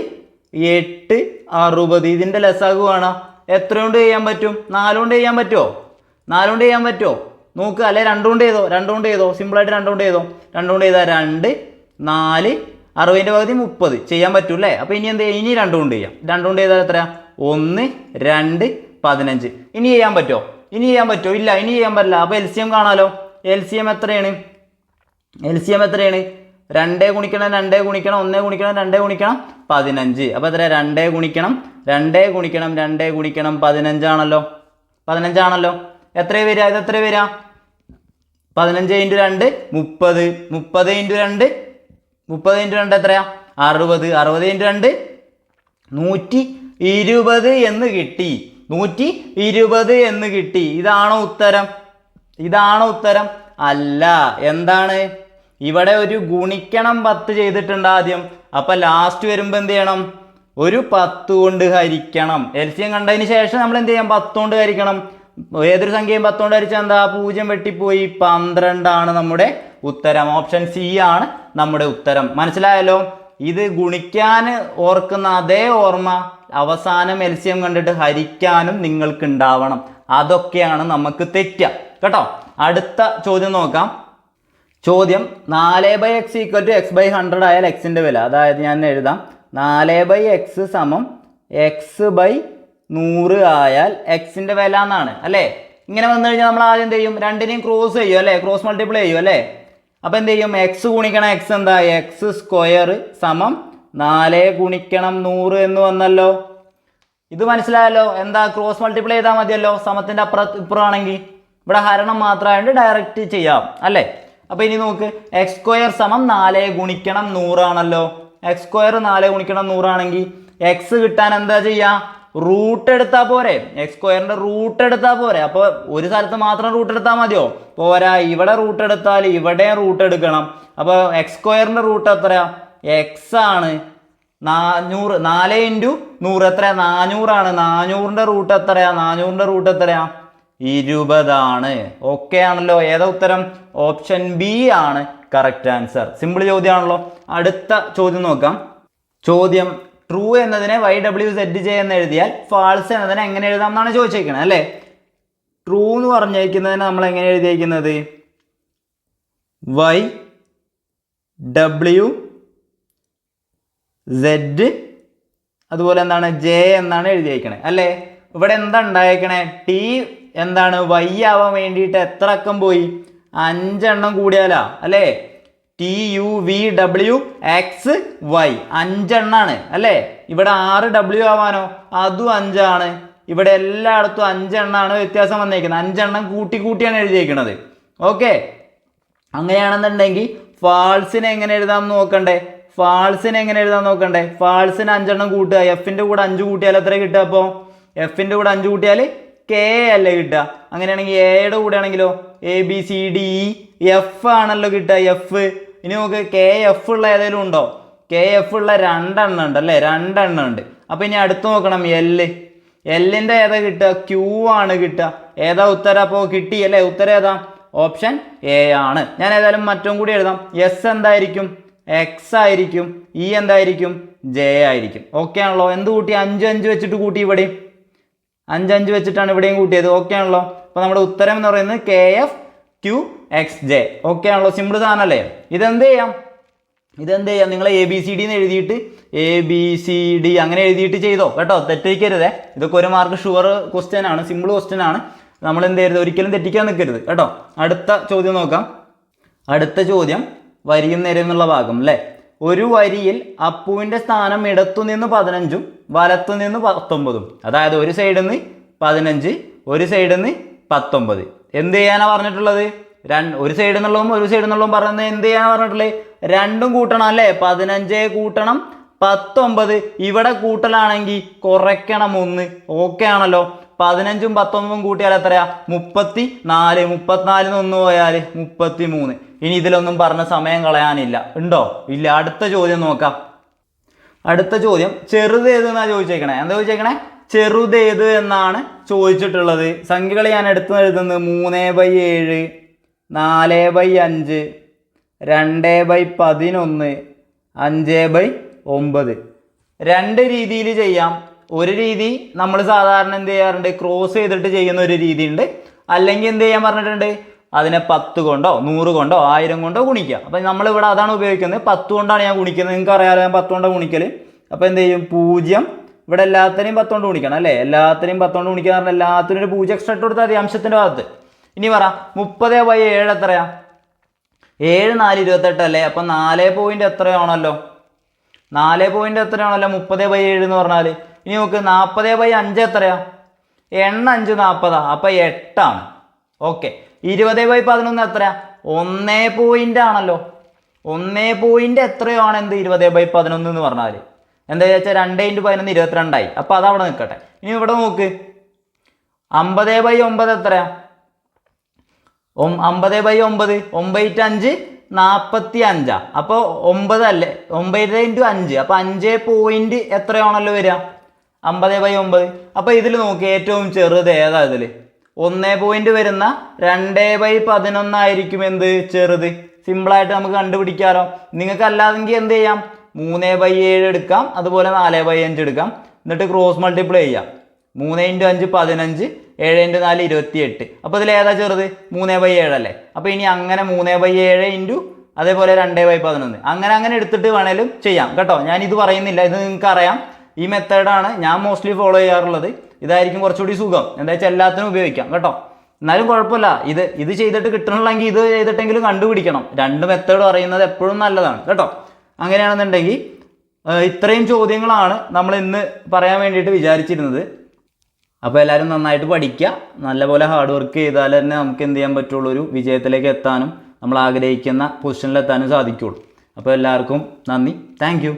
8, 60. ഇതിന്റെ ലസാഗു കാണാം. എത്ര കൊണ്ട് ചെയ്യാൻ പറ്റും, 4 കൊണ്ട് ചെയ്യാൻ പറ്റുമോ, 4 കൊണ്ട് ചെയ്യാൻ പറ്റുമോ നോക്കുക, അല്ലെ 2 കൊണ്ട് ചെയ്തോ, സിമ്പിളായിട്ട് 2 കൊണ്ട് ചെയ്തോ. 2 കൊണ്ട് ചെയ്താൽ 2, 4, 60ന്റെ പകുതി 30 ചെയ്യാൻ പറ്റൂ അല്ലേ. അപ്പൊ ഇനി എന്ത് ചെയ്യാം, ഇനി 2 കൊണ്ട് ചെയ്യാം. 2 കൊണ്ട് ചെയ്താൽ എത്ര, 1, 2, 15. ഇനി ചെയ്യാൻ പറ്റുമോ, ഇല്ല, ഇനി ചെയ്യാൻ പറ്റില്ല. അപ്പൊ LCM കാണാലോ. LCM എത്രയാണ്, 2 ഗുണിക്കണം 1 ഗുണിക്കണം 2 ഗുണിക്കണം 15. അപ്പൊ എത്ര, 2 ഗുണിക്കണം 15 ആണല്ലോ. 15 ആണല്ലോ. എത്ര വരിക, ഇത് എത്ര വരിക, 15 × 2 30, 30 × 2 എത്രയാ, 60, 60 × 2 120 എന്ന് കിട്ടി. 120 എന്ന് കിട്ടി. ഇതാണോ ഉത്തരം? അല്ല. എന്താണ്, ഇവിടെ ഒരു ഗുണിക്കണം 10 ചെയ്തിട്ടുണ്ട് ആദ്യം. അപ്പൊ ലാസ്റ്റ് വരുമ്പോ എന്ത് ചെയ്യണം, ഒരു 10 കൊണ്ട് ഹരിക്കണം. LCM കണ്ടതിന് ശേഷം നമ്മൾ എന്ത് ചെയ്യാം, 10 കൊണ്ട് ഹരിക്കണം. ഏതൊരു സംഖ്യയും 10 കൊണ്ട് ഹരിച്ചാൽ എന്താ, 0 വെട്ടിപ്പോയി, 12 ആണ് നമ്മുടെ ഉത്തരം. ഓപ്ഷൻ C ആണ് നമ്മുടെ ഉത്തരം. മനസ്സിലായല്ലോ. ഇത് ഗുണിക്കാൻ ഓർക്കുന്ന അതേ ഓർമ്മ അവസാനം LCM കണ്ടിട്ട് ഹരിക്കാനും നിങ്ങൾക്ക് ഉണ്ടാവണം. അതൊക്കെയാണ് നമുക്ക് തെറ്റുക കേട്ടോ. അടുത്ത ചോദ്യം നോക്കാം. ചോദ്യം 4/x equal to X by 100 ആയാൽ എക്സിൻ്റെ വില, അതായത് ഞാൻ എഴുതാം 4/x സമം എക്സ് ബൈ 100 ആയാൽ എക്സിൻ്റെ വില എന്നാണ് അല്ലേ. ഇങ്ങനെ വന്നു കഴിഞ്ഞാൽ നമ്മൾ ആദ്യം എന്ത് ചെയ്യും, രണ്ടിനെയും ക്രോസ് ചെയ്യും അല്ലേ, ക്രോസ് മൾട്ടിപ്ലൈ ചെയ്യും അല്ലേ. അപ്പോൾ എന്ത് ചെയ്യും, എക്സ് ഗുണിക്കണം എക്സ് എന്താ, എക്സ് സ്ക്വയർ സമം 4 ഗുണിക്കണം 100 എന്ന് വന്നല്ലോ. ഇത് മനസ്സിലായല്ലോ. എന്താ, ക്രോസ് മൾട്ടിപ്ലൈ ചെയ്താൽ മതിയല്ലോ, സമത്തിൻ്റെ ഇപ്പുറമാണെങ്കിൽ. ഇവിടെ ഹരണം മാത്രമായിട്ട് ഡയറക്റ്റ് ചെയ്യാം അല്ലേ. അപ്പോൾ ഇനി നോക്ക്, എക്സ് സ്ക്വയർ സമം 4 ഗുണിക്കണം 100 ആണല്ലോ. എക്സ് സ്ക്വയർ 4 ഗുണിക്കണം 100 ആണെങ്കിൽ എക്സ് കിട്ടാൻ എന്താ ചെയ്യുക, റൂട്ട് എടുത്താൽ പോരെ, എക്സ് സ്ക്വയറിൻ്റെ റൂട്ട് എടുത്താൽ പോരെ. അപ്പോൾ ഒരു സ്ഥലത്ത് മാത്രം റൂട്ട് എടുത്താൽ മതിയോ, പോരാ, ഇവിടെ റൂട്ട് എടുത്താൽ ഇവിടെ റൂട്ട് എടുക്കണം. അപ്പോൾ എക്സ് സ്ക്വയറിൻ്റെ റൂട്ട് എത്രയാ, എക്സ് ആണ്. 400, 4 × 100 എത്രയാ, 400 ആണ്. 400ൻ്റെ റൂട്ട് എത്രയാ, 400ൻ്റെ റൂട്ട് എത്രയാ, 20 ആണ്. ഓക്കെ ആണല്ലോ. ഏതാ ഉത്തരം, ഓപ്ഷൻ ബി ആണ് കറക്റ്റ് ആൻസർ. സിമ്പിൾ ചോദ്യമാണല്ലോ. അടുത്ത ചോദ്യം നോക്കാം. ചോദ്യം, ട്രൂ എന്നതിനെ YWZJ എന്ന് എഴുതിയാൽ ഫാൾസ് എന്നതിനെ എങ്ങനെ എഴുതാം എന്നാണ് ചോദിച്ചേക്കുന്നത് അല്ലേ. ട്രൂ എന്ന് പറഞ്ഞിരിക്കുന്നതിനെ നമ്മൾ എങ്ങനെ എഴുതിയിരിക്കുന്നത്, YWZ അതുപോലെ എന്താണ് ജെ എന്നാണ് എഴുതിയിരിക്കണേ അല്ലേ. ഇവിടെ എന്താ ഉണ്ടായേക്കണേ, ടി എന്താണ് y ആവാൻ വേണ്ടിയിട്ട് എത്ര അക്കം പോയി, 5 എണ്ണം കൂടിയാലാ അല്ലേ. TUVWXY 5 എണ്ണാണ് അല്ലേ. ഇവിടെ 6W ആവാനോ, അതും 5 ആണ്. ഇവിടെ എല്ലായിടത്തും 5 എണ്ണാണ് വ്യത്യാസം വന്നേക്കുന്നത്. 5 എണ്ണം കൂട്ടിയാണ് എഴുതിയേക്കുന്നത്. ഓക്കെ, അങ്ങനെയാണെന്നുണ്ടെങ്കിൽ ഫാൾസിനെ എങ്ങനെ എഴുതാം നോക്കണ്ടേ, ഫാൾസിന് 5 എണ്ണം കൂട്ടുക, എഫിൻ്റെ കൂടെ 5 കൂട്ടിയാൽ എത്ര കിട്ടുക, അപ്പോൾ എഫിൻ്റെ കൂടെ 5 കൂട്ടിയാൽ കെ അല്ലേ കിട്ടുക. അങ്ങനെയാണെങ്കിൽ എയുടെ കൂടെ ആണെങ്കിലോ ABCDEF ആണല്ലോ കിട്ടുക, എഫ്. ഇനി നമുക്ക് കെ എഫ് ഉള്ള ഏതെങ്കിലും ഉണ്ടോ, കെ എഫ് ഉള്ള 2 എണ്ണം ഉണ്ട് അല്ലേ, 2 എണ്ണം ഉണ്ട്. അപ്പോൾ ഇനി അടുത്ത് നോക്കണം, എല്ലിൻ്റെ ഏതാ കിട്ടുക, ക്യൂ ആണ് കിട്ടുക. ഏതാ ഉത്തരം, അപ്പോൾ കിട്ടി അല്ലേ. ഉത്തരം ഏതാ, ഓപ്ഷൻ എ ആണ്. ഞാൻ ഏതായാലും മറ്റും കൂടി എഴുതാം. എസ് എന്തായിരിക്കും, എക്സ് ആയിരിക്കും. ഇ എന്തായിരിക്കും, ജെ ആയിരിക്കും. ഓക്കെ ആണല്ലോ. എന്ത് കൂട്ടി, 5 വെച്ചിട്ട് കൂട്ടി, ഇവിടെ 5 വെച്ചിട്ടാണ് ഇവിടെയും കൂട്ടിയത്. ഓക്കെ ആണല്ലോ. അപ്പോൾ നമ്മുടെ ഉത്തരം എന്ന് പറയുന്നത് KFQXJ. ഓക്കെ ആണല്ലോ. സിമ്പിൾ സാധനമല്ലേ. ഇതെന്ത് ചെയ്യാം, നിങ്ങൾ ABCD എന്ന് എഴുതിയിട്ട് ABCD അങ്ങനെ എഴുതിയിട്ട് ചെയ്തോ കേട്ടോ, തെറ്റിക്കരുതേ. ഇതൊക്കെ 1 മാർക്ക് ഷുവർ ക്വസ്റ്റ്യൻ ആണ്, സിമ്പിൾ ക്വസ്റ്റ്യൻ ആണ്. നമ്മൾ എന്ത് ചെയ്യരുത്, ഒരിക്കലും തെറ്റിക്കാൻ നിൽക്കരുത് കേട്ടോ. അടുത്ത ചോദ്യം നോക്കാം. അടുത്ത ചോദ്യം, വരിയും നിരയും എന്നുള്ള ഭാഗം അല്ലേ. ഒരു വരിയിൽ അപ്പുവിൻ്റെ സ്ഥാനം ഇടത്തുനിന്ന് 15ഉം വലത്തുനിന്ന് 19ഉം, അതായത് ഒരു സൈഡിൽ നിന്ന് 15, ഒരു സൈഡിൽ നിന്ന് 19. എന്ത് ചെയ്യാനാണ് പറഞ്ഞിട്ടുള്ളത്, ഒരു സൈഡിൽ നിന്നുള്ളതും പറയുന്നത് എന്ത് ചെയ്യാനാണ് പറഞ്ഞിട്ടുള്ളത്, രണ്ടും കൂട്ടണം അല്ലേ. 15 കൂട്ടണം 19, ഇവിടെ കൂട്ടലാണെങ്കിൽ കുറയ്ക്കണം 1. ഓക്കെ ആണല്ലോ. 15ഉം 19ഉം കൂട്ടിയാൽ എത്രയാ, 34. 34 1 പോയാൽ 33. ഇനി ഇതിലൊന്നും പറഞ്ഞ സമയം കളയാനില്ല, ഉണ്ടോ, ഇല്ല. അടുത്ത ചോദ്യം നോക്കാം. അടുത്ത ചോദ്യം, ചെറുതേത് എന്നാണ് ചോദിച്ചേക്കണേ. എന്താ ചോദിച്ചേക്കണേ, ചെറുതേത് എന്നാണ് ചോദിച്ചിട്ടുള്ളത്. സംഖ്യകൾ ഞാൻ എടുത്ത് എഴുതുന്നത് 3/7, 4/5, 2/11, 5/9. 2 രീതിയിൽ ചെയ്യാം. ഒരു രീതി നമ്മൾ സാധാരണ എന്ത് ചെയ്യാറുണ്ട്, ക്രോസ് ചെയ്തിട്ട് ചെയ്യുന്ന ഒരു രീതി ഉണ്ട്. അല്ലെങ്കിൽ എന്ത് ചെയ്യാൻ പറഞ്ഞിട്ടുണ്ട്, അതിനെ 10 കൊണ്ടോ 100 കൊണ്ടോ 1000 കൊണ്ടോ ഗുണിക്കുക. അപ്പം നമ്മളിവിടെ അതാണ് ഉപയോഗിക്കുന്നത്. 10 കൊണ്ടാണ് ഞാൻ ഗുണിക്കുന്നത്. നിങ്ങൾക്ക് അറിയാലോ, ഞാൻ 10 കൊണ്ടാണ് ഗുണിക്കൽ. അപ്പോൾ എന്ത് ചെയ്യും, 0. ഇവിടെ എല്ലാത്തിനെയും 10 കൊണ്ട് ഗുണിക്കണം അല്ലേ. എല്ലാത്തിനെയും 10 കൊണ്ട് ഗുണിക്കുക പറഞ്ഞാൽ എല്ലാത്തിനും ഒരു 0 എക്സ്ട്രാ ഇട്ട് കൊടുത്താൽ മതി അംശത്തിൻ്റെ ഭാഗത്ത്. ഇനി പറ, 30/7 എത്രയാ, 7 4 28 അല്ലേ. അപ്പം 4 പോയിന്റ് എത്രയാണല്ലോ, 4 പോയിന്റ് എത്രയാണല്ലോ 30/7 എന്ന് പറഞ്ഞാൽ. ഇനി നോക്ക്, 40/5 എത്രയാ, 5 40. അപ്പം 8 ആണ്. ഓക്കെ. 20/11 എത്രയാ, 1 പോയിന്റ് ആണല്ലോ. 1 പോയിന്റ് എത്രയാണ് എന്ത് 20/11 എന്ന് പറഞ്ഞാൽ. എന്താ വെച്ചാൽ 2 × 11 22 ആയി. അപ്പം അതവിടെ നിൽക്കട്ടെ. ഇനി ഇവിടെ നോക്ക്, 50/9 എത്രയാ, 50/9 9 5 45. അപ്പോൾ 9 അല്ലേ, 9 × 5. അപ്പോൾ 5 പോയിന്റ് എത്രയാണല്ലോ വരിക, 50/9. അപ്പോൾ ഇതിൽ നോക്കി ഏറ്റവും ചെറുത് ഏതാ, ഇതിൽ 1 പോയിന്റ് വരുന്ന 2/11 ആയിരിക്കും എന്ത് ചെറുത്. സിമ്പിളായിട്ട് നമുക്ക് കണ്ടുപിടിക്കാമല്ലോ. നിങ്ങൾക്ക് അല്ലാതെങ്കിൽ എന്ത് ചെയ്യാം, 3/7 എടുക്കാം, അതുപോലെ 4/5 എടുക്കാം. എന്നിട്ട് ക്രോസ് മൾട്ടിപ്ലൈ ചെയ്യാം. 3 × 5 15, 7 × 4 28. അപ്പോൾ ഇതിൽ ഏതാ ചെറുത്? 3/7 അല്ലേ. അപ്പോൾ ഇനി അങ്ങനെ 3/7 ഇൻറ്റു അതേപോലെ 2/11 അങ്ങനെ എടുത്തിട്ട് വേണേലും ചെയ്യാം കേട്ടോ. ഞാനിത് പറയുന്നില്ല, ഇത് നിങ്ങൾക്ക് അറിയാം. ഈ മെത്തേഡാണ് ഞാൻ മോസ്റ്റ്ലി ഫോളോ ചെയ്യാറുള്ളത്. ഇതായിരിക്കും കുറച്ചുകൂടി സുഖം. എന്താ വെച്ചാൽ എല്ലാത്തിനും ഉപയോഗിക്കാം കേട്ടോ. എന്നാലും കുഴപ്പമില്ല, ഇത് ചെയ്തിട്ട് കിട്ടണമെങ്കിൽ ഇത് ചെയ്തിട്ടെങ്കിലും കണ്ടുപിടിക്കണം. 2 മെത്തേഡ് അറിയുന്നത് എപ്പോഴും നല്ലതാണ് കേട്ടോ. അങ്ങനെയാണെന്നുണ്ടെങ്കിൽ ഇത്രയും ചോദ്യങ്ങളാണ് നമ്മൾ ഇന്ന് പറയാൻ വേണ്ടിയിട്ട് വിചാരിച്ചിരുന്നത്. അപ്പോൾ എല്ലാവരും നന്നായിട്ട് പഠിക്കുക. നല്ലപോലെ ഹാർഡ് വർക്ക് ചെയ്താൽ തന്നെ നമുക്ക് എന്ത് ചെയ്യാൻ പറ്റുള്ളൂ, ഒരു വിജയത്തിലേക്ക് എത്താനും നമ്മൾ ആഗ്രഹിക്കുന്ന പൊസിഷനിലെത്താനും സാധിക്കുള്ളൂ. അപ്പോൾ എല്ലാവർക്കും നന്ദി. താങ്ക്